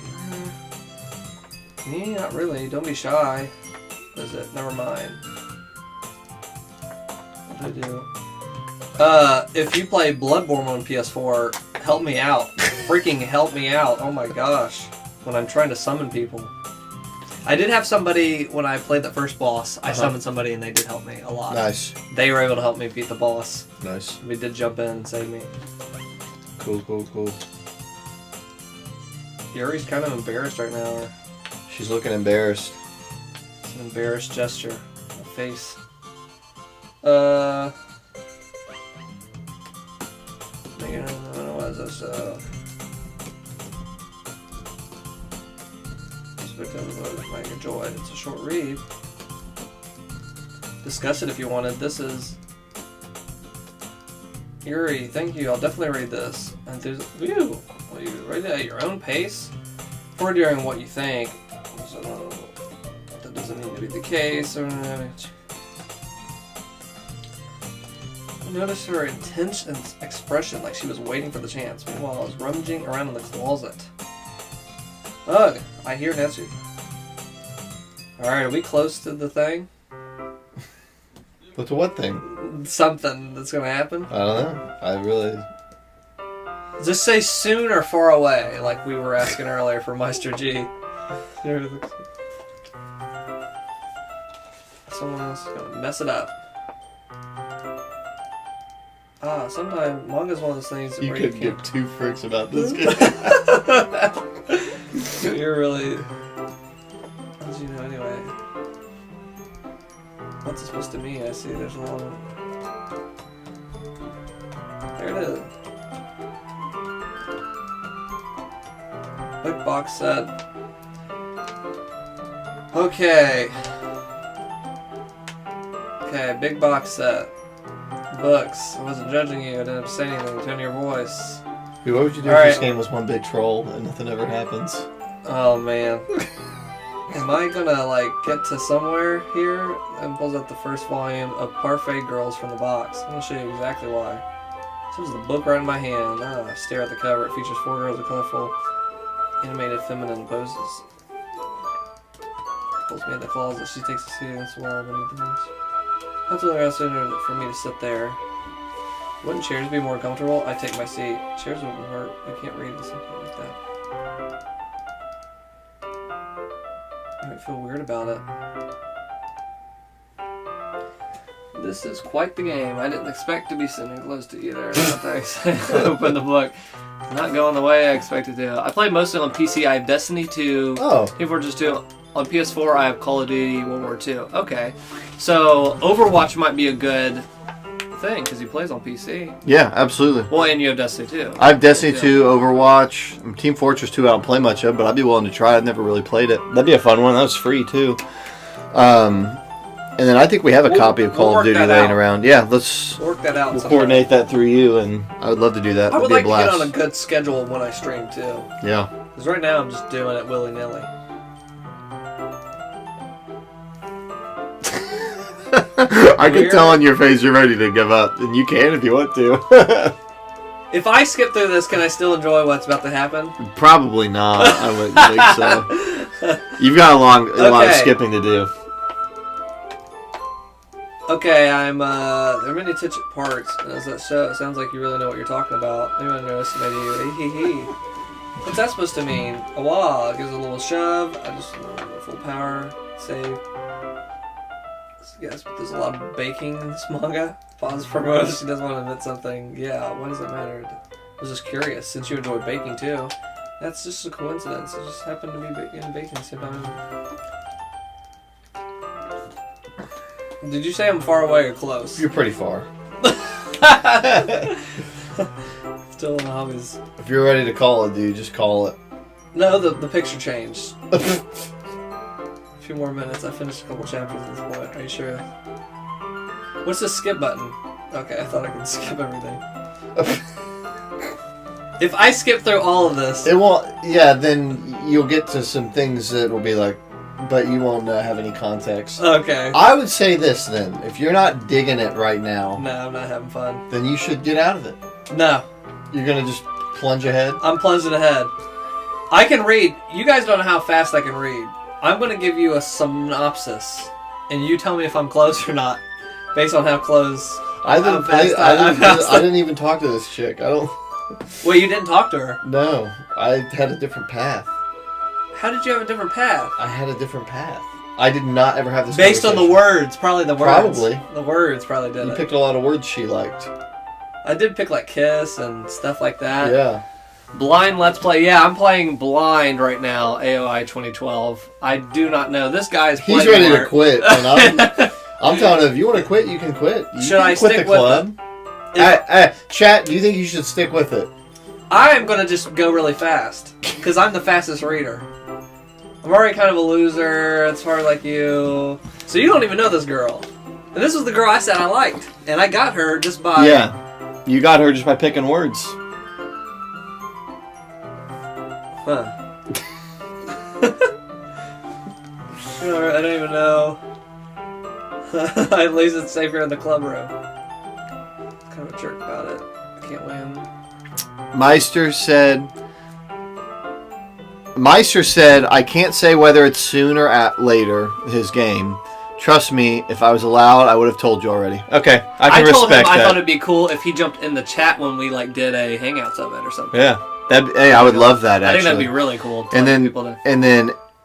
Yeah, not really. Don't be shy. What is it? Never mind. What did I do? If you play Bloodborne on PS4, help me out. Freaking help me out. Oh my gosh. When I'm trying to summon people. I did have somebody, when I played the first boss, I summoned somebody and they did help me a lot. Nice. They were able to help me beat the boss. Nice. We did jump in and save me. Cool. Yuri's kind of embarrassed right now. Or she's looking embarrassed. it's an embarrassed gesture. A face. What is this? Might enjoy it. It's a short read. Discuss it if you wanted. This is Yuri. Thank you. I'll definitely read this. And there's you. Will you read it at your own pace? Or during what you think. So, that doesn't need to be the case. I noticed her intense expression, like she was waiting for the chance. Meanwhile, I was rummaging around in the closet. Ugh, I hear Nancy. Alright, are we close to the thing? But to what thing? Something that's gonna happen? I don't know. I really... Just say soon or far away, like we were asking earlier for Meister G. Someone else is gonna mess it up. Sometimes manga's one of those things you where couldn't give two fricks about this game. You're really... How did you know anyway? What's it supposed to mean? I see there's a lot of... There it is. Big box set. Okay, big box set. Books. I wasn't judging you. I didn't have to say anything. Turn your voice. Dude, what would you do if this game was one big troll and nothing ever happens? Oh man. Am I gonna like get to somewhere here? And pulls out the first volume of Parfait Girls from the box. I'm gonna show you exactly why. This is the book right in my hand. I stare at the cover. It features 4 girls with colorful, animated feminine poses. Pulls me in the closet. She takes a seat against the wall beneath the bench. That's what they're asking for me to sit there. Wouldn't chairs be more comfortable? I take my seat. Chairs wouldn't hurt. I can't read something like that. I might feel weird about it. This is quite the game. I didn't expect to be sitting close to either. No thanks. Open the book. Not going the way I expected to. I play mostly on PC. I have Destiny 2. Oh. Fortress 2. On PS4, I have Call of Duty World War II. Okay. So, Overwatch might be a good thing, because he plays on PC. Yeah, absolutely. Well, and you have Destiny 2. I have Destiny 2, Overwatch, Team Fortress 2 I don't play much of, but I'd be willing to try it. I've never really played it. That'd be a fun one. That was free, too. And then I think we have a copy of Call of Duty laying around. Yeah, let's work that out. We'll coordinate that through you, and I would love to do that. I would like to get on a good schedule when I stream, too. Yeah. Because right now I'm just doing it willy-nilly. I can tell on your face you're ready to give up, and you can if you want to. If I skip through this, can I still enjoy what's about to happen? Probably not. I wouldn't think so. You've got a lot of skipping to do. Okay, there are many tidbit parts, and as that show, it sounds like you really know what you're talking about. Maybe I underestimated you. What's that supposed to mean? A wah, gives a little shove. I just full power, save. Yes, but there's a lot of baking in this manga. Pause for a moment. She doesn't want to admit something. Yeah, why does it matter? was just curious, since you enjoy baking too. That's just a coincidence. It just happened to be in baking at the same time. Did you say I'm far away or close? You're pretty far. Still in the hobbies. If you're ready to call it, dude, just call it. No, the picture changed. A few more minutes. I finished a couple chapters at this point. Are you sure? What's the skip button? Okay, I thought I could skip everything. If I skip through all of this... It won't... Yeah, then you'll get to some things that will be like... But you won't have any context. Okay. I would say this, then. If you're not digging it right now... No, I'm not having fun. Then you should get out of it. No. You're going to just plunge ahead? I'm plunging ahead. I can read. You guys don't know how fast I can read. I'm going to give you a synopsis, and you tell me if I'm close or not, based on how close. I didn't even talk to this chick. I don't. Wait, you didn't talk to her? No, I had a different path. How did you have a different path? I had a different path. I did not ever have this. Based on the words, probably the words. Probably. The words probably did. You it. picked a lot of words she liked. I did pick like kiss and stuff like that. Yeah. Blind Let's Play. Yeah, I'm playing Blind right now, AOI 2012. I do not know. This guy's He's ready to quit. And I'm telling him, if you want to quit, you can quit. You should I quit stick the with club. Chat, do you think you should stick with it? I am going to just go really fast, because I'm the fastest reader. I'm already kind of a loser, as far like you. So you don't even know this girl. And this was the girl I said I liked. And I got her just by... Yeah. You got her just by picking words. Huh. I don't even know. At least it's safer in the club room. Kind of a jerk about it. I can't win. Meister said, I can't say whether it's soon or later, his game. Trust me, if I was allowed, I would have told you already. Okay, I can told him respect that. I thought it'd be cool if he jumped in the chat when we did a Hangouts of it or something. Yeah, I would love that. Actually, I think that'd be really cool. And then,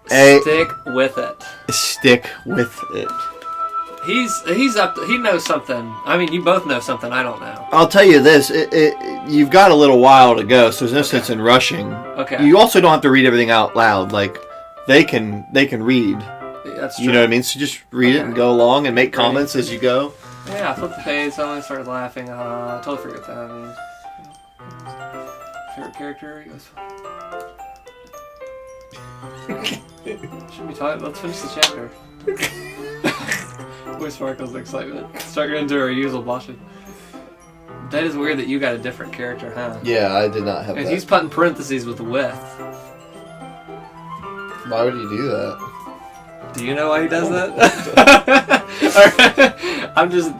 stick with it. Stick with it. He's up. He knows something. I mean, you both know something I don't know. I'll tell you this: you've got a little while to go, so there's no sense in rushing. Okay. You also don't have to read everything out loud. Like they can read. That's true. You know what I mean? So just read it and go along and make comments as you go. Yeah, I flipped the page. Suddenly started laughing. I totally forget that. Favorite character? Should be talking. Let's finish the chapter. Boy sparkles with excitement. Start into our usual blushing. That is weird that you got a different character, huh? Yeah, I did not have and that. He's putting parentheses with with. Why would he do that? Do you know why he does that? I'm just...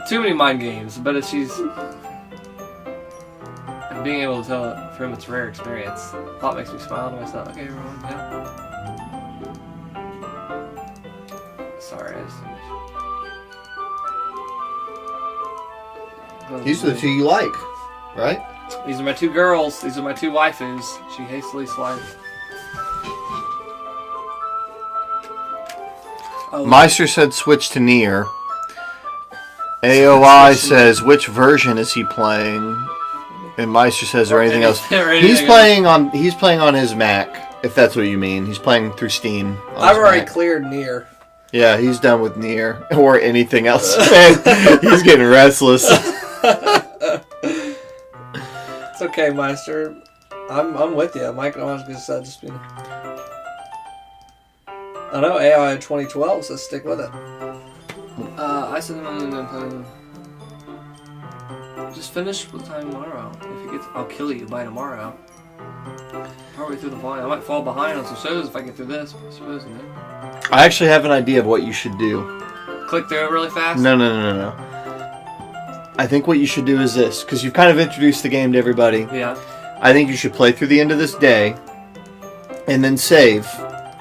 too many mind games, but if she's... And being able to tell it from its rare experience. Thought makes me smile to myself. Okay, everyone, yeah. Sorry, These are the two you like, right? These are my two girls. These are my two waifus. She hastily slided. Oh. Meister said switch to Nier. AOI says which version is he playing? And Meister says or anything else. He's playing on his Mac, if that's what you mean. He's playing through Steam. I've already cleared Nier. Yeah, he's done with Nier or anything else. He's getting restless. It's okay, Meister. I'm with you. Mike always said just being. I know AI 2012 says stick with it. I said just finish with time tomorrow. If it gets, I'll kill you by tomorrow. Partway through the volume, I might fall behind on some shows if I get through this. Supposedly. I actually have an idea of what you should do. Click through it really fast? No. I think what you should do is this, because you've kind of introduced the game to everybody. Yeah. I think you should play through the end of this day, and then save.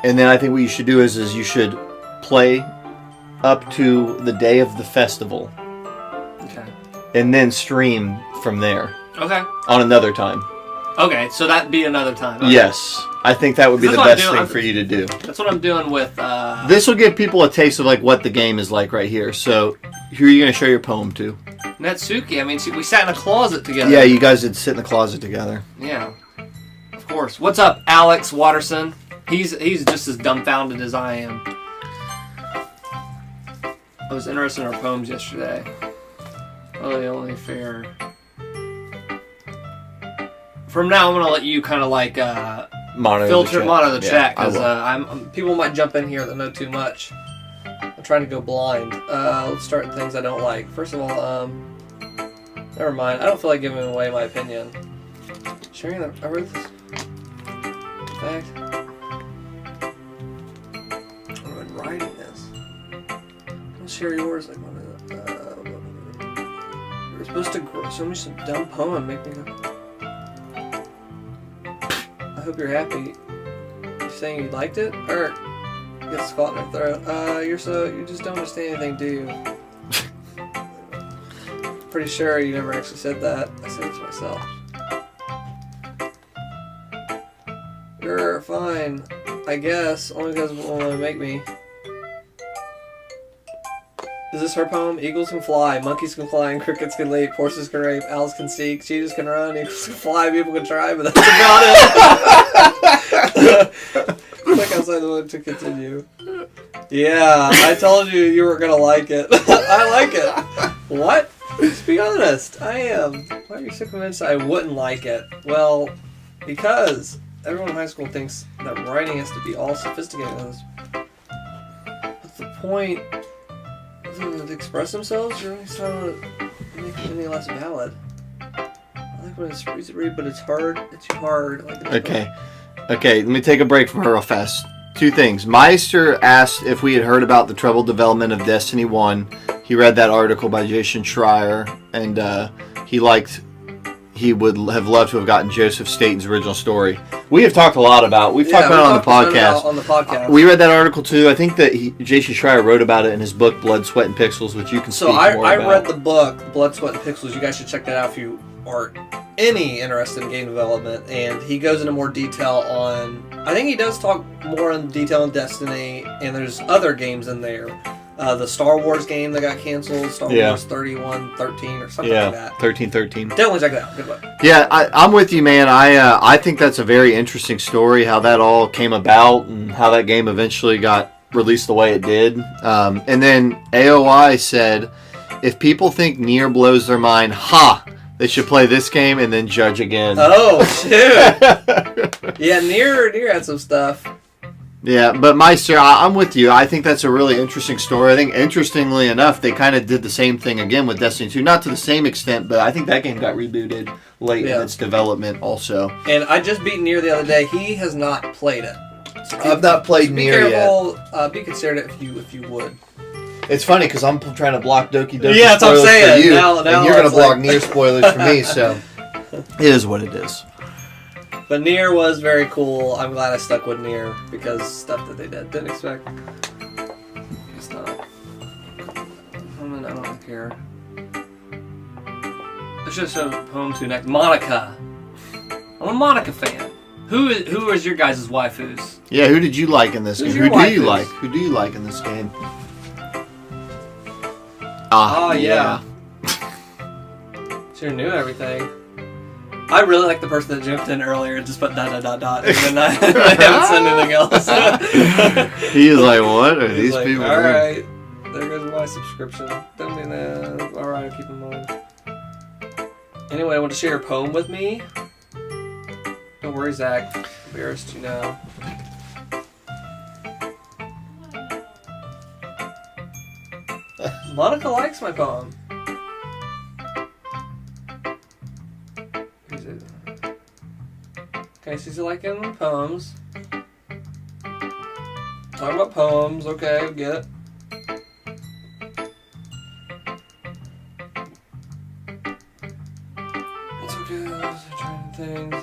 And then I think what you should do is you should play up to the day of the festival. Okay. And then stream from there. Okay. On another time. Okay, so that'd be another time. Okay. Yes. I think that would be the best thing for you to do. That's what I'm doing with... This will give people a taste of like what the game is like right here. So, who are you going to show your poem to? Natsuki. I mean, we sat in a closet together. Yeah, you guys did sit in the closet together. Yeah. Of course. What's up, Alex Watterson? He's just as dumbfounded as I am. I was interested in our poems yesterday. Only fair. From now, I'm gonna let you kind of like monitor the chat because people might jump in here that know too much. I'm trying to go blind. Let's start with things I don't like. First of all, never mind. I don't feel like giving away my opinion. Sharing that I wrote this. In fact, I've been writing this. Let's share yours. Like one of you're supposed to show me some dumb poem. Make me go. I hope you're happy. You're saying you liked it, or you got squat in your throat. You just don't understand anything, do you? Pretty sure you never actually said that. I said it to myself. You're fine, I guess. Only because it won't make me. Is this her poem? Eagles can fly, monkeys can fly, and crickets can leap, horses can rape, owls can seek, cheetahs can run, eagles can fly, people can try, but that's about it. Click outside the window to continue. Yeah, I told you were gonna like it. I like it. What? Let's be honest. I am. Why are you so convinced I wouldn't like it? Well, because everyone in high school thinks that writing has to be all sophisticated. What's the point? To express themselves, or it's not make it any less valid. I like when it's easy to read, but it's hard. It's too hard. Okay, let me take a break from her real fast. Two things. Meister asked if we had heard about the troubled development of Destiny 1. He read that article by Jason Schreier, and he would have loved to have gotten Joseph Staten's original story. We have talked a lot about. We've talked about it on the podcast. We read that article too. I think that Jason Schreier wrote about it in his book Blood, Sweat, and Pixels, which you can speak more about. I read the book Blood, Sweat, and Pixels. You guys should check that out if you are interested in game development. And he goes into more detail on. I think he does talk more in detail on Destiny, and there's other games in there. The Star Wars game that got canceled, Star Wars 3113 or something like that. 1313. Definitely check that out. Good luck. Yeah, I'm with you, man. I think that's a very interesting story, how that all came about and how that game eventually got released the way it did. And then AOI said, if people think Nier blows their mind, they should play this game and then judge again. Oh, shoot. Yeah, Nier had some stuff. Yeah, but Meister, I'm with you. I think that's a really interesting story. I think, interestingly enough, they kind of did the same thing again with Destiny 2. Not to the same extent, but I think that game got rebooted late in its development also. And I just beat Nier the other day. He has not played it. So I've not played Nier yet. Be considerate if you would. It's funny because I'm trying to block Doki Doki spoilers for you, now and you're going to block Nier spoilers for me, so it is what it is. But Nier was very cool. I'm glad I stuck with Nier because stuff that they didn't expect. It's not. I don't care. Let's just show poem to next. Monica. I'm a Monica fan. Who is your guys' waifus? Yeah, who did you like in this game? Who do you like? Who do you like in this game? Oh yeah. Sure knew everything. I really like the person that jumped in earlier and just put ... and then I haven't said anything else. He is like, what are these people doing? Alright, there goes my subscription. Don't mean that. Alright, keep in mind. Anyway, want to share a poem with me? Don't worry, Zach. I'm embarrassed you now. Monica likes my poem. Okay, she's liking poems. Talking about poems, okay, we get it. It's okay, I'm trying things.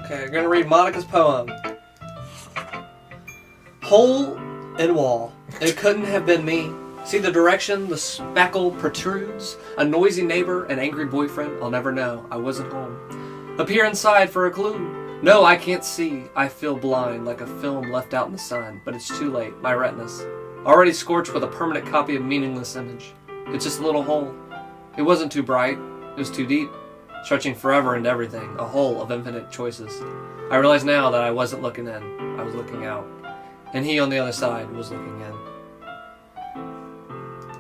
Okay, I'm gonna read Monica's poem. Hole in wall. It couldn't have been me. See the direction the spackle protrudes? A noisy neighbor, an angry boyfriend, I'll never know. I wasn't home. Appear inside for a clue. No, I can't see. I feel blind, like a film left out in the sun. But it's too late. My retina's already scorched with a permanent copy of meaningless image. It's just a little hole. It wasn't too bright. It was too deep, stretching forever into everything. A hole of infinite choices. I realize now that I wasn't looking in. I was looking out. And he on the other side was looking in.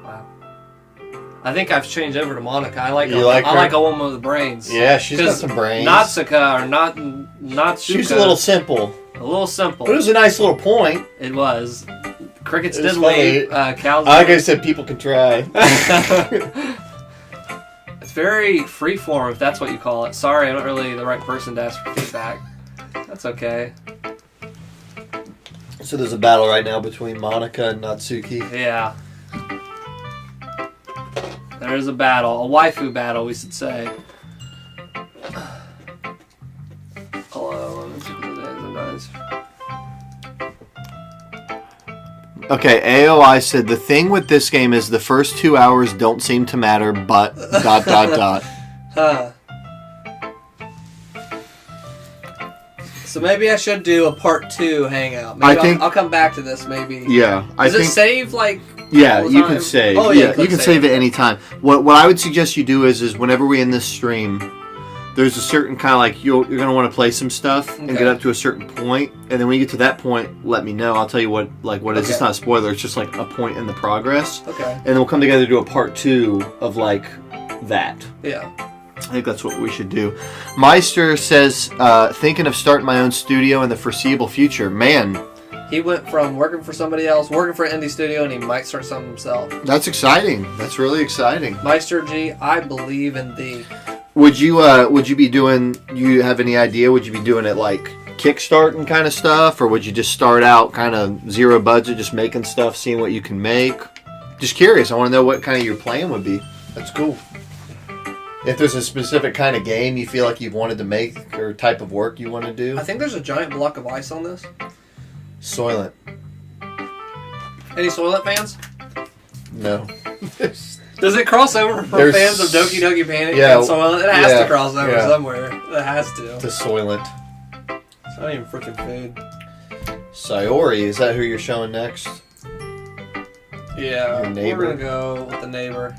Wow. I think I've changed over to Monica. I like a woman with brains. Yeah, she's got some brains. Natsuka or not She's a little simple. A little simple. But it was a nice little point. It was. Crickets It was did leave. Cows. Like I said, people can try. It's very freeform, if that's what you call it. Sorry, I'm not really the right person to ask for feedback. That's okay. So there's a battle right now between Monica and Natsuki. Yeah. There is a battle. A waifu battle, we should say. Hello. Okay, AOI said the thing with this game is the first 2 hours don't seem to matter, but ... Huh. So maybe I should do a part 2 hangout. Maybe I'll come back to this. Maybe. Yeah, Does it save like? Yeah, you can save. Oh yeah, you can save at any time. What I would suggest you do is whenever we end this stream, there's a certain kind of like you're gonna want to play some stuff and get up to a certain point, and then when you get to that point, let me know. I'll tell you what is. It's not a spoiler. It's just like a point in the progress. Okay. And then we'll come together to do a part 2 of like that. Yeah. I think that's what we should do. Meister says, thinking of starting my own studio in the foreseeable future. Man. He went from working for somebody else, working for an indie studio, and he might start something himself. That's exciting. That's really exciting. Meister G, I believe in thee. Would you be doing, you have any idea, would you be doing it like Kickstarting kind of stuff, or would you just start out kind of zero budget, just making stuff, seeing what you can make? Just curious. I want to know what kind of your plan would be. That's cool. If there's a specific kind of game you feel like you've wanted to make or type of work you want to do. I think there's a giant block of ice on this. Soylent. Any Soylent fans? No. Does it cross over for fans of Doki Doki Panic and Soylent? It has to cross over somewhere. It has to. To Soylent. It's not even freaking food. Sayori, is that who you're showing next? Yeah. Your neighbor? We're going to go with the neighbor.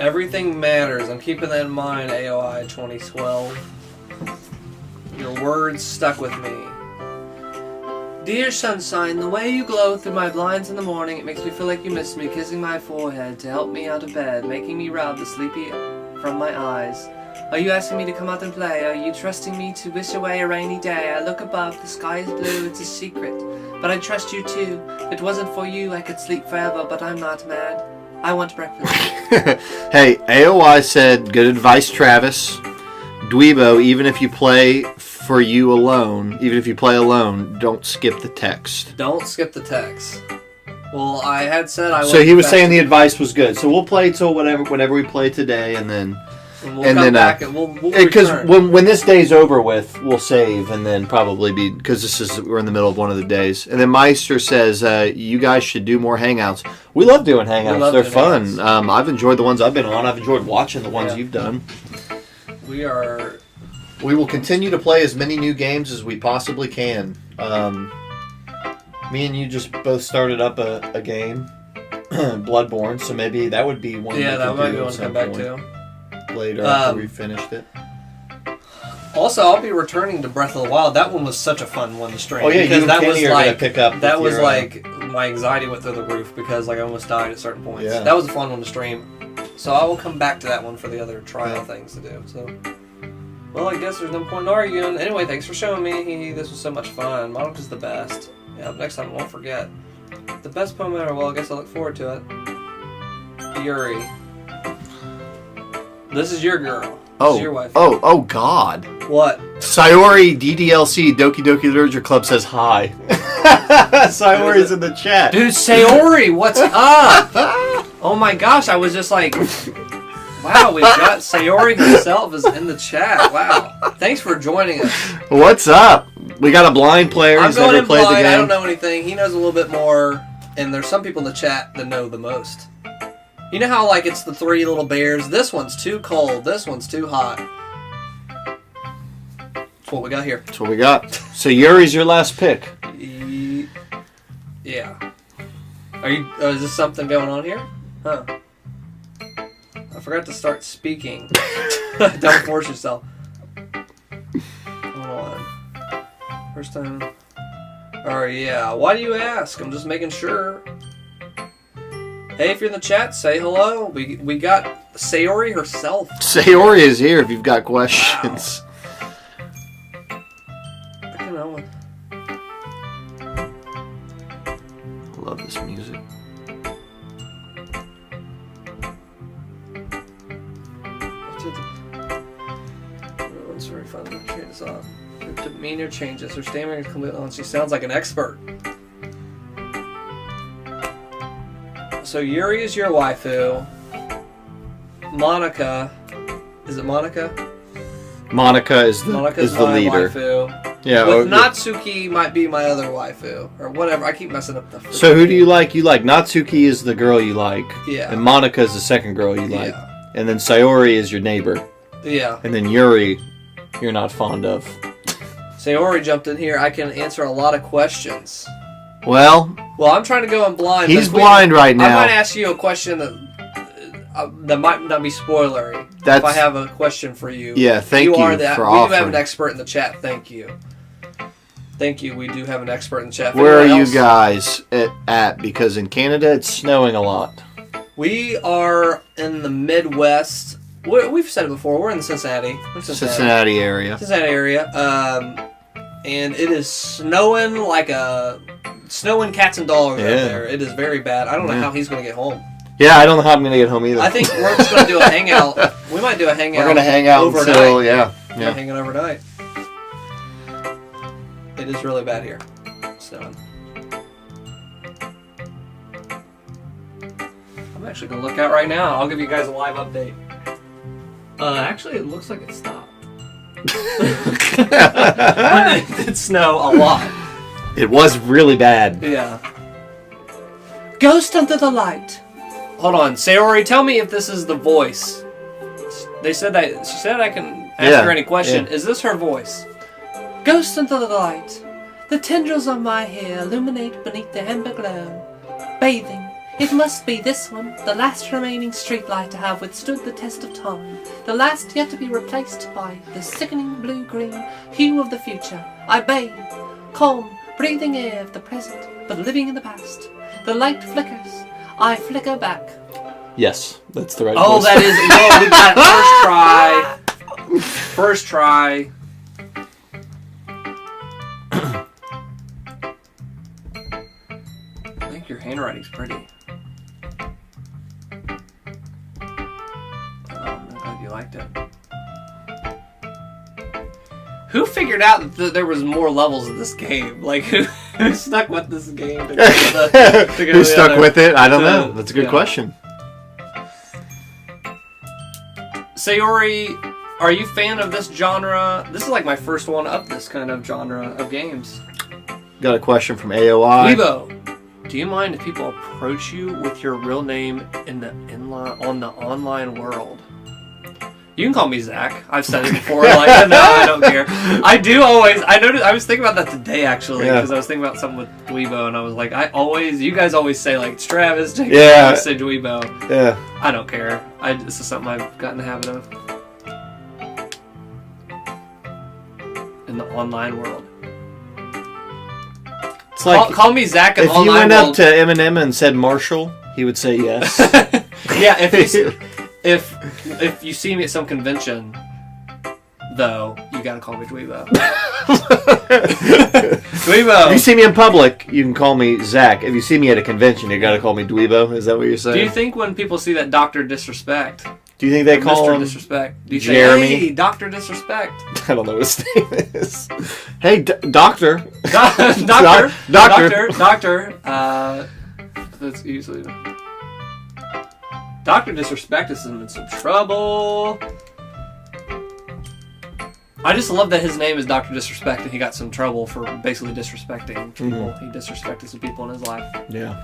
Everything matters. I'm keeping that in mind, AOI 2012. Your words stuck with me. Dear sunshine, the way you glow through my blinds in the morning, it makes me feel like you miss me, kissing my forehead to help me out of bed, making me rub the sleepy from my eyes. Are you asking me to come out and play? Are you trusting me to wish away a rainy day? I look above, the sky is blue, it's a secret. But I trust you too. If it wasn't for you, I could sleep forever, but I'm not mad. I want breakfast. Hey, AOI said, good advice, Travis. Dweebo, even if you play for you alone, even if you play alone, don't skip the text. Don't skip the text. Well, I had said I would. So he was saying the advice was good. So we'll play till whenever we play today, and then... We'll come back and we'll because when this day's over with, we'll save and then probably be, because we're in the middle of one of the days. And then Meister says you guys should do more hangouts. We love doing hangouts. They're fun. I've enjoyed the ones I've been on. I've enjoyed watching the ones you've done. We will continue to play as many new games as we possibly can. Me and you just both started up a game, Bloodborne. So maybe that would be one. Yeah, that might be one to come back to. Later after we finished it. Also, I'll be returning to Breath of the Wild. That one was such a fun one to stream. Oh yeah, because you and Kenny are gonna pick up. That was like my anxiety went through the roof because I almost died at certain points. Yeah. That was a fun one to stream. So I will come back to that one for the other trial things to do. So, well, I guess there's no point in arguing. Anyway, thanks for showing me. This was so much fun. Monica's the best. Yeah, next time I won't forget. The best poem ever. Well, I guess I look forward to it. Yuri. This is your girl. This is your wife. Oh, God. What? Sayori DDLC Doki Doki Literature Club says hi. Sayori's in the chat. Dude, Sayori, what's up? Oh my gosh, I was just like, wow, we've got Sayori herself is in the chat. Wow. Thanks for joining us. What's up? We got a blind player. I'm going in blind. I don't know anything. He knows a little bit more. and there's some people in the chat that know the most. You know how, like, it's the three little bears? This one's too cold. This one's too hot. That's what we got here. That's what we got. So Yuri's your last pick. Yeah. Are you? Is this something going on here? Huh. I forgot to start speaking. Don't force yourself. Hold on. First time. Alright, yeah. Why do you ask? I'm just making sure. Hey, if you're in the chat, say hello. We got Sayori herself. Sayori is here if you've got questions. Wow. I know. I love this music. It's very fun to turn this off. Her demeanor changes. Her stamina is completely on. She sounds like an expert. So Yuri is your waifu. Monica, is it Monica? Monica is the Monica's is the my leader. waifu. Yeah. With Natsuki might be my other waifu or whatever. I keep messing up the. So who do you like? You like Natsuki is the girl you like. Yeah. And Monica is the second girl you like. Yeah. And then Sayori is your neighbor. Yeah. And then Yuri, you're not fond of. Sayori jumped in here. I can answer a lot of questions. Well, I'm trying to go in blind. he's blind right now. I might ask you a question that might not be spoilery. If I have a question for you. Yeah, thank you for for We do have offering. an expert in the chat. Thank you. Thank you. We do have an expert in the chat. Where are you guys at? Because in Canada, it's snowing a lot. We are in the Midwest. We've said it before. We're in Cincinnati. Cincinnati area. Cincinnati area. And it is snowing like snowing cats and dogs out there. It is very bad. I don't know how he's going to get home. Yeah, I don't know how I'm going to get home either. I think we're just going to do a hangout. We might do a hangout. We're going to hang out overnight. until, yeah. We're hanging overnight. It is really bad here. Snowing. I'm actually going to look out right now. I'll give you guys a live update. Actually, it looks like it stopped. But it did snow a lot. It was really bad. Yeah. Ghost under the light. Hold on, Sayori, tell me if this is the voice. They said that she said I can ask her any question. Yeah. Is this her voice? Ghost under the light. The tendrils of my hair illuminate beneath the amber glow. Bathing. It must be this one, the last remaining streetlight to have withstood the test of time. The last yet to be replaced by the sickening blue-green hue of the future. I bathe, calm, breathing air of the present, but living in the past. The light flickers. I flicker back. Yes, that's the right Oh, voice. that is. Whoa, we got it. First try. I think your handwriting's pretty. I'm glad you liked it. Who figured out that there was more levels of this game? Like, who stuck with this game? To go to the Who stuck other? with it? I don't know. That's a good Yeah. question. Sayori, are you a fan of this genre? This is like my first one of this kind of genre of games. Got a question from AOI. Lebo, do you mind if people approach you with your real name on the online world? You can call me Zach. I've said it before. Like, no, I don't care. I do always. I noticed. I was thinking about that today actually because I was thinking about something with Dweebo, and I was like, you guys always say like it's Travis. I always say Dweebo. Yeah. I don't care. This is something I've gotten the habit of in the online world. It's like Call me Zach in if online you went world. up to Eminem and said Marshall, he would say yes. Yeah, if you see me at some convention, though, you gotta call me Dweebo. Dweebo. If you see me in public, you can call me Zach. If you see me at a convention, you gotta call me Dweebo. Is that what you're saying? Do you think when people see that Dr. Disrespect, Do you think they call Mr. him Disrespect, do you Jeremy? say, hey, Dr. Disrespect? I don't know what his name is. Hey, doctor. Doctor. Doctor. Doctor. That's usually... Dr. Disrespect is in some trouble. I just love that his name is Dr. Disrespect and he got some trouble for basically disrespecting people. He disrespected some people in his life. Yeah.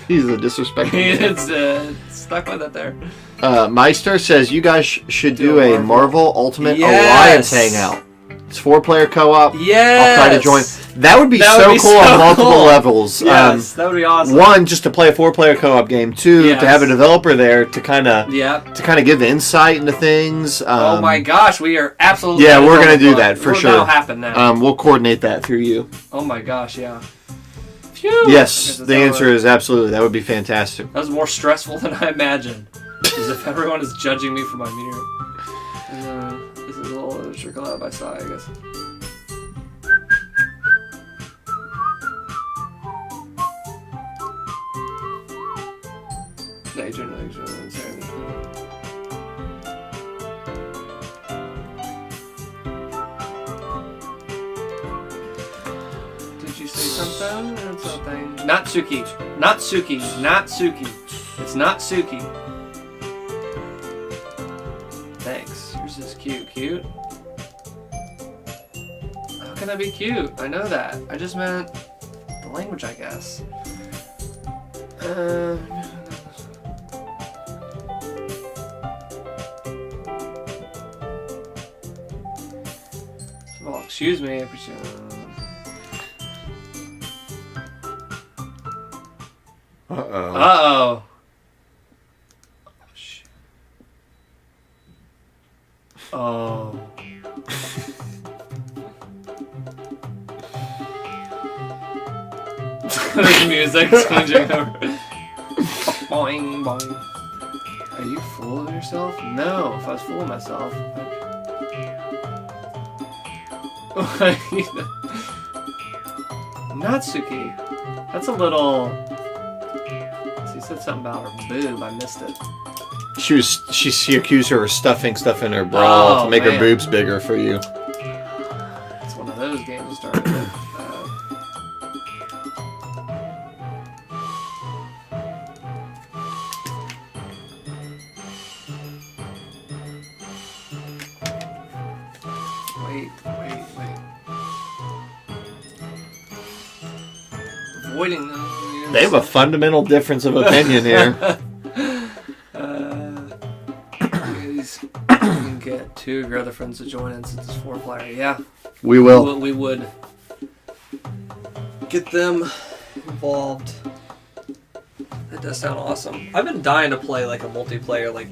He's a disrespectful man. It's stuck with it there. Meister says you guys should do a Marvel Ultimate Yes. Alliance hangout. It's 4-player co-op. Yes. I'll try to join. That would be so cool on multiple levels. Yes, that would be awesome. One, just to play a 4-player co-op game. Two, Yes. to have a developer there to kind of Yep. give insight into things. Oh my gosh, we are absolutely. Yeah, we're gonna do that for sure. That'll happen now. We'll coordinate that through you. Oh my gosh, yeah. Phew. Yes, the answer is absolutely. That would be fantastic. That was more stressful than I imagined. As if everyone is judging me for my meteor. This is a little trickle out by side, I guess. Did you say something? Something. Natsuki. Natsuki. Natsuki. It's not Suki. Thanks. Yours is cute. Cute? How can that be cute? I know that. I just meant the language, I guess. Well, excuse me. I appreciate it. Uh-oh. Uh-oh. Oh, shit. Oh. The music's changing over. Boing, boing. Are you full of yourself? No, if I was full of myself. Natsuki. That's a little... She said something about her boob. I missed it. She accused her of stuffing stuff in her bra to make her boobs bigger for you. It's one of those games to start with. Wait. Avoiding them. They have a fundamental difference of opinion here. You can get 2 of your other friends to join in since it's 4-player. Yeah. We will. We would get them involved. That does sound awesome. I've been dying to play like a multiplayer, like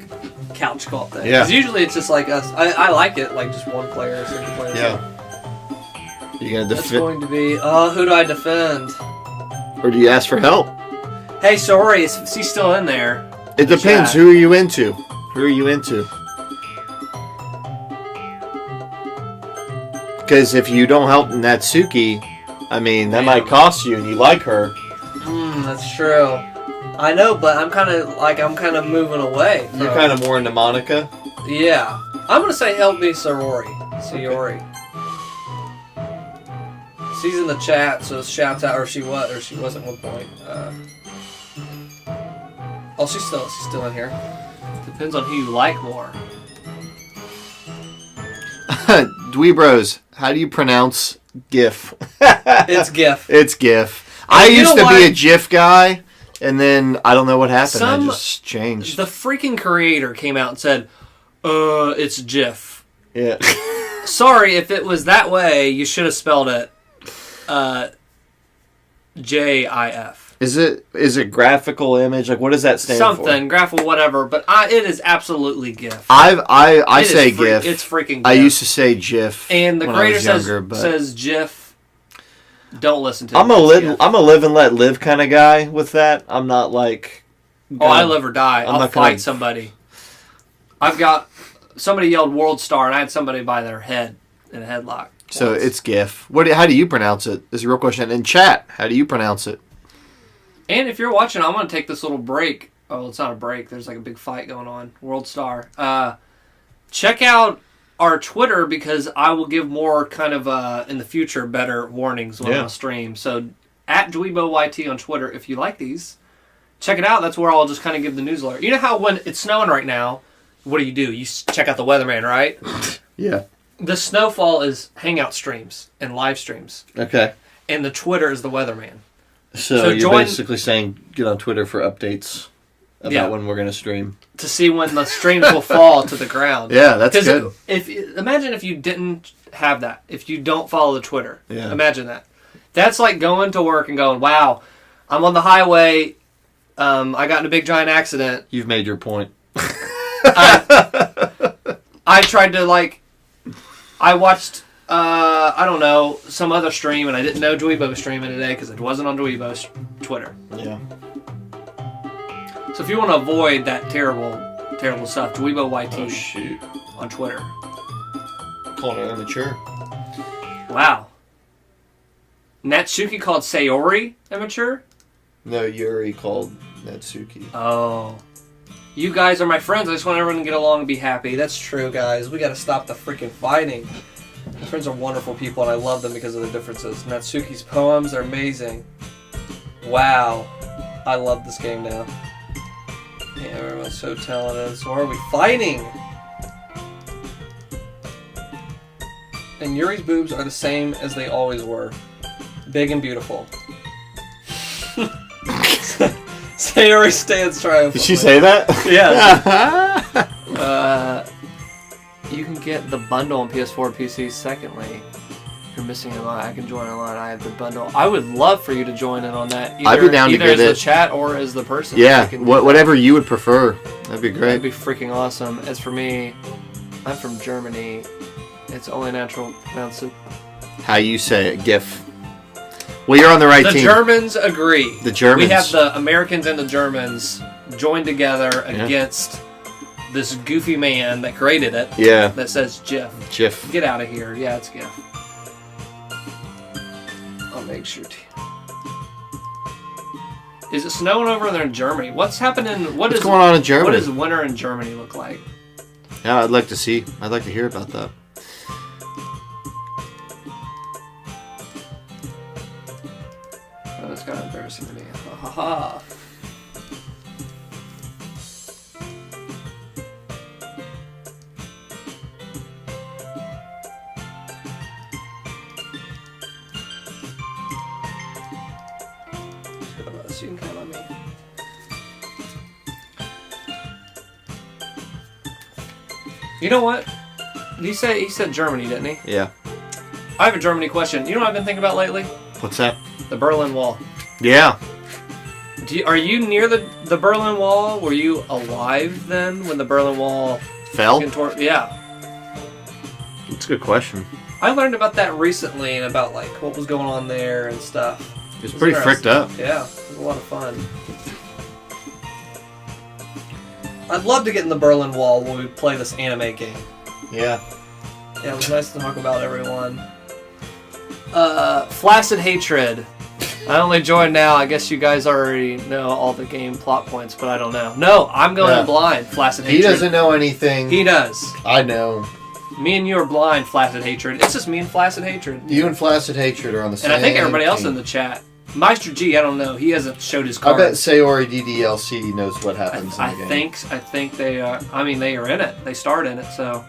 couch co-op thing. Yeah. Because usually it's just like us. I like it, like just one player or single player. Yeah. You gonna That's defend, going to be. Who do I defend? or do you ask for help? Hey, sorry, is he still in there? It depends. Chat. Who are you into? Who are you into? Because if you don't help Natsuki, I mean, that might cost you, and you like her. That's true. I know, but I'm kind of moving away. You're kind of more into Monica. Yeah. I'm gonna say help me, Sayori. She's in the chat, so shouts out, or she was at one point. She's still in here. Depends on who you like more. Dweebros, how do you pronounce GIF? It's GIF. It's GIF. And I you used know to be what? a GIF guy, and then I don't know what happened. I just changed. The freaking creator came out and said, it's GIF. Yeah. Sorry, if it was that way, you should have spelled it JIF. Is it graphical image? Like, what does that stand for? Something, graphical, whatever, but it is absolutely GIF. I say GIF. It's freaking GIF. I used to say GIF. And the when creator I was younger, says GIF. Don't listen to it. I'm a live and let live kind of guy with that. I'm not like... I live or die. I'm I'll not fight somebody. I've got... Somebody yelled World Star, and I had somebody by their head in a headlock. So it's GIF. How do you pronounce it? Is a real question. In chat, how do you pronounce it? And if you're watching, I'm going to take this little break. Oh, it's not a break. There's like a big fight going on. World Star. Check out our Twitter because I will give more kind of, in the future, better warnings when I stream. So, at DweeboYT on Twitter, if you like these, check it out. That's where I'll just kind of give the news alert. You know how when it's snowing right now, what do? You check out the weatherman, right? Yeah. The snowfall is Hangout streams and live streams. Okay. And the Twitter is the weatherman. So you're join basically saying get on Twitter for updates about when we're going to stream. to see when the streams will fall to the ground. Yeah, that's good. Imagine if you didn't have that. If you don't follow the Twitter. Yeah. Imagine that. That's like going to work and going, wow, I'm on the highway. I got in a big giant accident. You've made your point. I tried to I watched, I don't know, some other stream, and I didn't know Dweebo was streaming today because it wasn't on Dweebo's Twitter. Yeah. So if you want to avoid that terrible, terrible stuff, Dweebo YT on Twitter. Calling it immature. Wow. Natsuki called Sayori immature? No, Yuri called Natsuki. Oh. You guys are my friends. I just want everyone to get along and be happy. That's true, guys. We gotta stop the freaking fighting. My friends are wonderful people, and I love them because of the differences. Natsuki's poems are amazing. Wow. I love this game now. Yeah, everyone's so talented. So why are we fighting? And Yuri's boobs are the same as they always were. Big and beautiful. Sayori stands triumphantly. Did she say that? Yeah. You can get the bundle on PS4 and PC. Secondly, if you're missing a lot, I can join online. I have the bundle. I would love for you to join in on that. I'd be down to either get as it. the chat or as the person. Yeah, whatever you would prefer. That'd be great. That'd be freaking awesome. As for me, I'm from Germany. It's only natural to pronounce it. How you say it, GIF. Well, you're on the right The team. Germans agree. The Germans. We have the Americans and the Germans joined together against this goofy man that created it. Yeah. That says GIF. GIF. Get out of here. Yeah, it's GIF. I'll make sure to. Is it snowing over there in Germany? What's happening? What's going on in Germany? What does winter in Germany look like? Yeah, I'd like to see. I'd like to hear about that. Oh, that's kind of embarrassing to me. Ha ha ha. So you can count on me. You know what? He said Germany, didn't he? Yeah. I have a Germany question. You know what I've been thinking about lately? What's that? The Berlin Wall. Yeah. Are you near the Berlin Wall? Were you alive then when the Berlin Wall Fell? Yeah. That's a good question. I learned about that recently and about what was going on there and stuff. It was pretty fricked up. Yeah, it was a lot of fun. I'd love to get in the Berlin Wall when we play this anime game. Yeah. Yeah, it was nice to talk about everyone. Flaccid Hatred. I only joined now. I guess you guys already know all the game plot points, but I don't know. No, I'm going in blind. Flaccid Hatred. He doesn't know anything. He does. I know. Me and you are blind, Flaccid Hatred. It's just me and Flaccid Hatred. You and Flaccid Hatred are on the same And I think everybody else team. in the chat. Meister G, I don't know. He hasn't showed his card. I bet Sayori DDLC knows what happens in the game. I think they are. I mean, they are in it. They starred in it, so.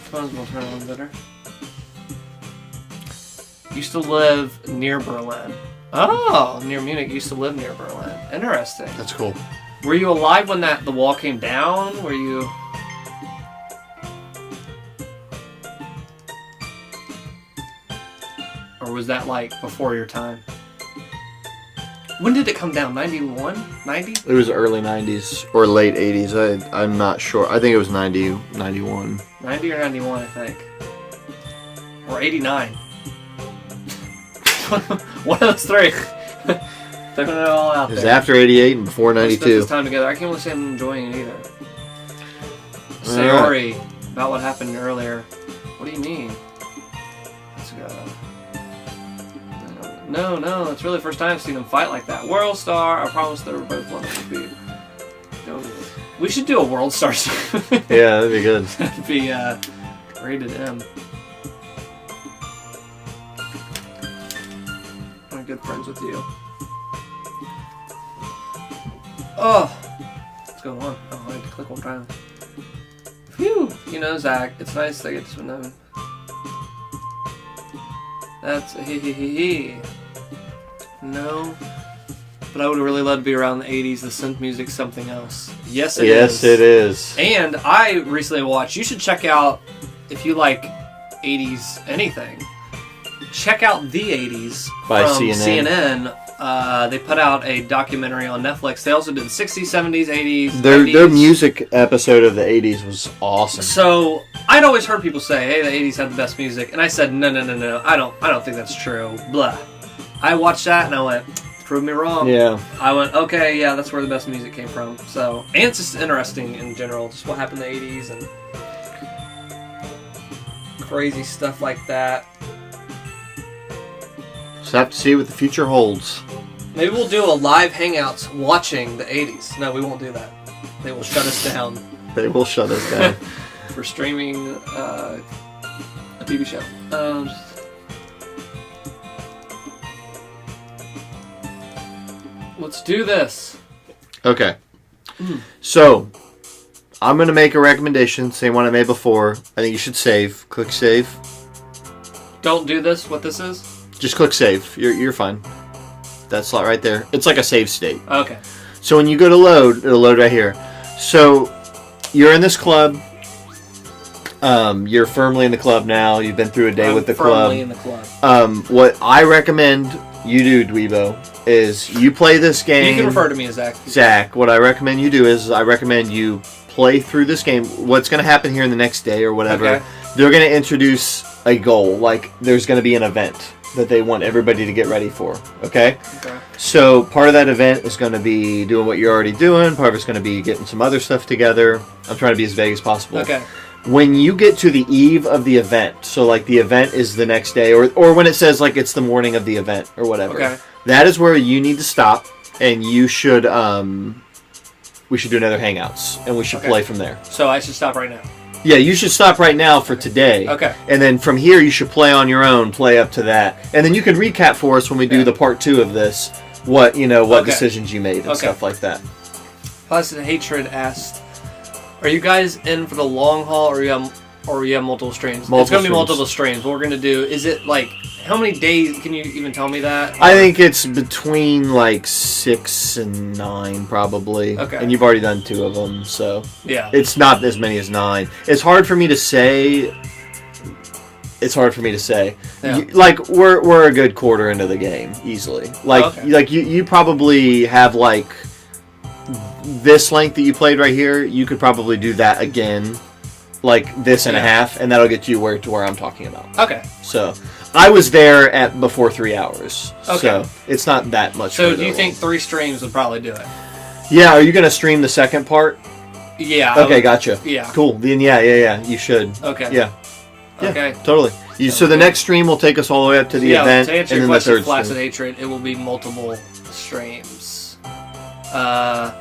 Phones will turn on better. Used to live near Berlin. Oh, near Munich. Used to live near Berlin. Interesting. That's cool. Were you alive when the wall came down? Were you? Or was that before your time? When did it come down? 91? 90? It was early 90s or late 80s. I'm not sure. I think it was 90, 91. 90 or 91, I think. Or 89. One of those three. Throwing it all out It was there. after 88 and before We spent 92. this time together. I can't really say I'm enjoying it either. Sayori, about what happened earlier. What do you mean? Let's go. No, it's really the first time I've seen them fight like that. World Star, I promise they were both wonderful people. We should do a World Star. Yeah, that'd be good. That'd be rated M. I'm good friends with you. Oh! What's going on? Oh, I had to click one time. Phew! You know, Zach, it's nice to get this one known. That's a hee hee hee hee. No. But I would really love to be around the 80s. The synth music's something else. Yes, it is. Yes, it is. And I recently watched, you should check out, if you like 80s anything, check out The 80s By from CNN. They put out a documentary on Netflix. They also did the 60s, 70s, 80s, Their 90s. music episode of the 80s was awesome. So I'd always heard people say, "Hey, the '80s had the best music," and I said, "No, I don't think that's true." Blah. I watched that and I went, "Prove me wrong." Yeah. I went, "Okay, yeah, that's where the best music came from." So, and it's just interesting in general, just what happened in the '80s and crazy stuff like that. Just have to see what the future holds. Maybe we'll do a live Hangouts watching the '80s. No, we won't do that. They will shut us down. They will shut us down. For streaming a TV show. Let's do this. Okay. So, I'm going to make a recommendation, same one I made before. I think you should save. Click save. Don't do this. What this is? Just click save. You're fine. That slot right there. It's like a save state. Okay. So when you go to load, it'll load right here. So, you're in this club. You're firmly in the club now. You've been through a day with the club. Firmly in the club. What I recommend you do, Dweebo, is you play this game. You can refer to me as Zach. Zach, what I recommend you do is I recommend you play through this game. What's going to happen here in the next day or whatever, Okay. they're going to introduce a goal. Like, there's going to be an event that they want everybody to get ready for. Okay? Okay. So part of that event is going to be doing what you're already doing. Part of it's going to be getting some other stuff together. I'm trying to be as vague as possible. Okay. When you get to the eve of the event, so like the event is the next day, or when it says like it's the morning of the event or whatever, Okay. that is where you need to stop, and you should we should do another Hangouts, and we should Okay. play from there. So I should stop right now. Yeah, you should stop right now for today. Okay. And then from here you should play on your own, play up to that, and then you can recap for us when we do Yeah. the part 2 of this. What Okay. decisions you made and Okay. stuff like that. Pleasant Hatred asked, "Are you guys in for the long haul, or you have multiple streams?" It's Multiple going to be streams. multiple streams. What we're going to do is it like how many days? Can you even tell me that? I think it's between like 6 and 9 probably. Okay. And you've already done 2 of them, so Yeah. it's not as many as 9. It's hard for me to say. Yeah. Like we're a good quarter into the game easily. Like Okay. like you probably have like this length that you played right here. You could probably do that again, like this and a Yeah. half, and that'll get you where I'm talking about. Okay. So I was there at before 3 hours. Okay. So it's not that much. So further do you think along. 3 streams would probably do it? Yeah. Are you gonna stream the second part? Yeah. I Okay, would- gotcha. Yeah. Cool. Then yeah. You should. Okay. Yeah. Yeah. Okay. Totally. So the next stream will take us all the way up to the Yeah, event, to answer and your then the question, third Flaccid stream. Hatred, it will be multiple streams. Try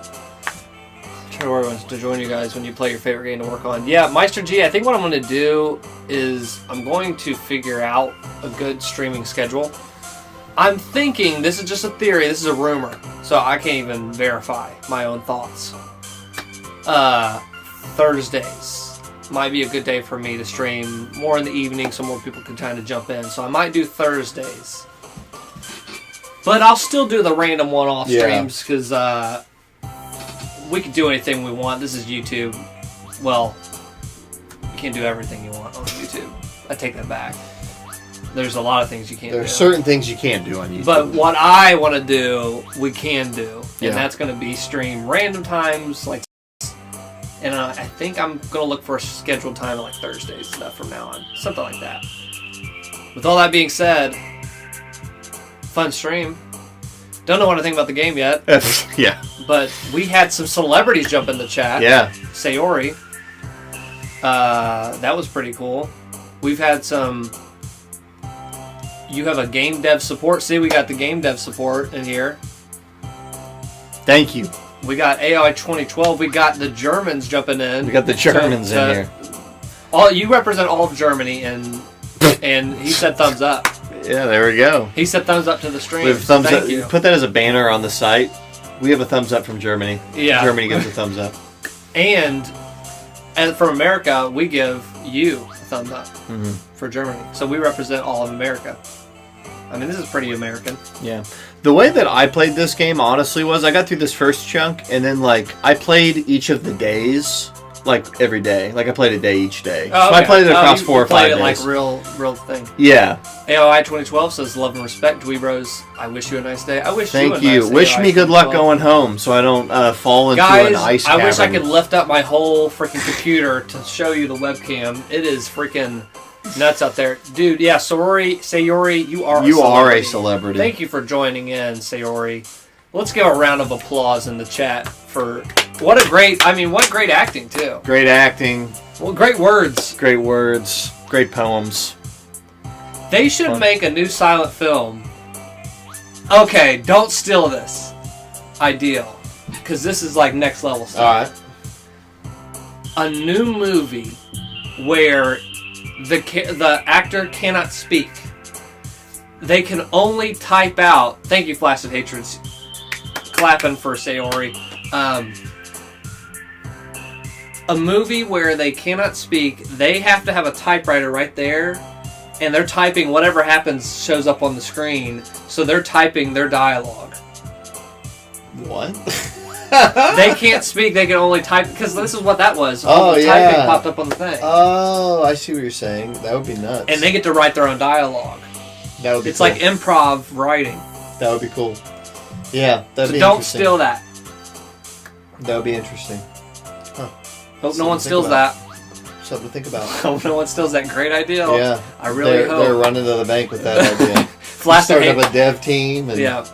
to work to join you guys when you play your favorite game to work on. Yeah, Meister G, I think what I'm going to do is I'm going to figure out a good streaming schedule. I'm thinking, this is just a theory, this is a rumor, so I can't even verify my own thoughts. Thursdays might be a good day for me to stream more in the evening so more people can kind of jump in. So I might do Thursdays. But I'll still do the random one-off Yeah. streams because we can do anything we want. This is YouTube. Well, you can't do everything you want on YouTube. I take that back. There's a lot of things you can't do. There are certain things you can't do on YouTube. But what I want to do, we can do. Yeah. And that's going to be stream random times, like. And I think I'm going to look for a scheduled time like Thursdays stuff from now on. Something like that. With all that being said, fun stream. Don't know what to think about the game yet, yeah. but we had some celebrities jump in the chat. Yeah. Sayori. That was pretty cool. We've had some... You have a game dev support. See, we got the game dev support in here. Thank you. We got AI 2012. We got the Germans jumping in. We got the Germans in here. You represent all of Germany, and he said thumbs up. Yeah, there we go. He said thumbs up to the stream. We have thumbs Thank up. you. Put that as a banner on the site. We have a thumbs up from Germany. Yeah. Germany gives a thumbs up. And from America, we give you a thumbs up Mm-hmm. for Germany. So we represent all of America. I mean, this is pretty American. Yeah. The way that I played this game, honestly, was I got through this first chunk, and then, like, I played each of the days, like, every day. Like, I played a day each day. Oh, So I played it across 4 or 5 played days. it like real thing. Yeah. AOI 2012 says, love and respect, Dweebros. I wish you a nice day. I wish you a Thank nice you. day. Wish AOI me good luck 2012. going home so I don't fall into Guys, an ice I cavern. wish I could lift up my whole freaking computer to show you the webcam. It is freaking nuts out there. Dude, yeah, Sayori, you are a celebrity. Thank you for joining in, Sayori. Let's give a round of applause in the chat for what great acting, too. Great acting. Well, great words. Great words. Great poems. They should make a new silent film. Okay, don't steal this. Ideal. Because this is like next level stuff. Alright. A new movie where the actor cannot speak. They can only type out. Thank you, Flaccid Hatreds. Clapping for Sayori. A movie where they cannot speak. They have to have a typewriter right there, and they're typing whatever happens shows up on the screen. So they're typing their dialogue. What? They can't speak. They can only type because this is what that was. Oh, the yeah. typing popped up on the thing. Oh, I see what you're saying. That would be nuts. And they get to write their own dialogue. That would be It's cool. like improv writing. That would be cool. Yeah, that'd So be don't interesting. steal that. That would be interesting. Hope no one Something to think steals about. that. Something to think about. Hope no one steals that great idea. Yeah. I really They're hope. running to the bank with that idea. Flaccid Starting Hate- up a dev team. And, Yeah.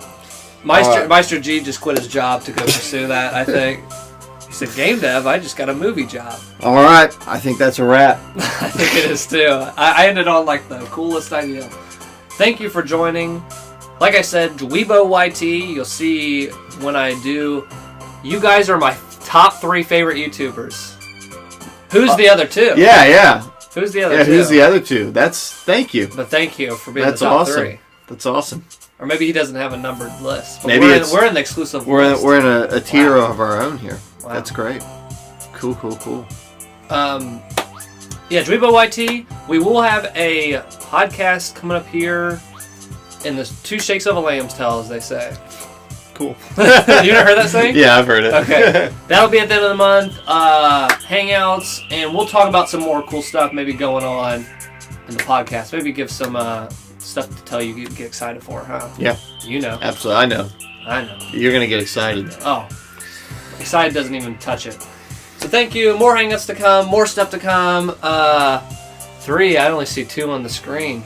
Meister, Alright. Meister G just quit his job to go pursue that, I think. He said, game dev, I just got a movie job. All right. I think that's a wrap. I think it is too. I ended on like the coolest idea. Thank you for joining. Like I said, Dweebo YT, you'll see when I do. You guys are my top 3 favorite YouTubers. Who's the other 2? Yeah. Who's the other Yeah, 2? who's the other 2? Thank you. But thank you for being That's the top awesome. 3. That's awesome. Or maybe he doesn't have a numbered list. But Maybe we're in the exclusive list. We're in a tier Wow. of our own here. Wow. That's great. Cool. Yeah, Dweebo YT, we will have a podcast coming up here in the 2 shakes of a lamb's tail, as they say. Cool. You ever heard that saying? Yeah, I've heard it. Okay. That'll be at the end of the month. Hangouts, and we'll talk about some more cool stuff maybe going on in the podcast. Maybe give some stuff to tell you get excited for, huh? Yeah. You know. Absolutely. I know. You're going to get excited. Oh. Excited doesn't even touch it. So thank you. More Hangouts to come. More stuff to come. 3. I only see 2 on the screen.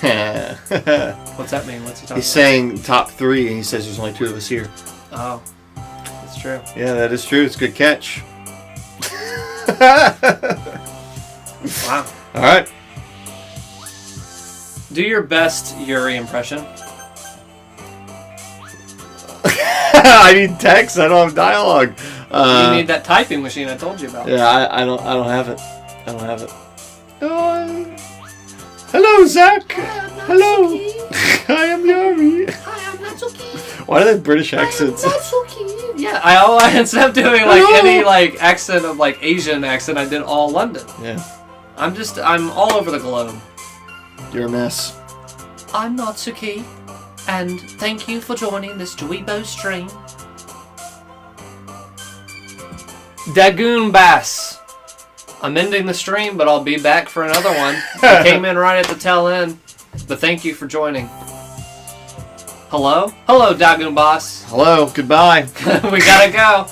What's that mean? What's he talking He's saying top 3, and he says there's only 2 of us here. about? Oh. That's true. Yeah, that is true. It's a good catch. Wow. All right. Do your best Yuri impression. I need text. I don't have dialogue. You need that typing machine I told you about. Yeah, I don't have it. I don't have it. Hello, Zach. Hello. I am Yuri. Hi, I'm Natsuki. Why do they have British accents? Natsuki. Yeah, I instead of doing like any like accent of like Asian accent, I did all London. Yeah, I'm all over the globe. you're a mess. I'm Natsuki, and thank you for joining this Dweebo stream. Dagoon Bass. I'm ending the stream, but I'll be back for another one. I came in right at the tail end, but thank you for joining. Hello? Hello, Dagoon Boss. Hello, goodbye. We gotta go.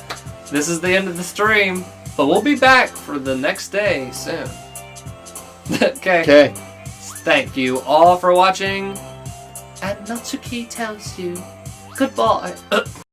This is the end of the stream, but we'll be back for the next day soon. Okay. Okay. Thank you all for watching. And Natsuki tells you goodbye.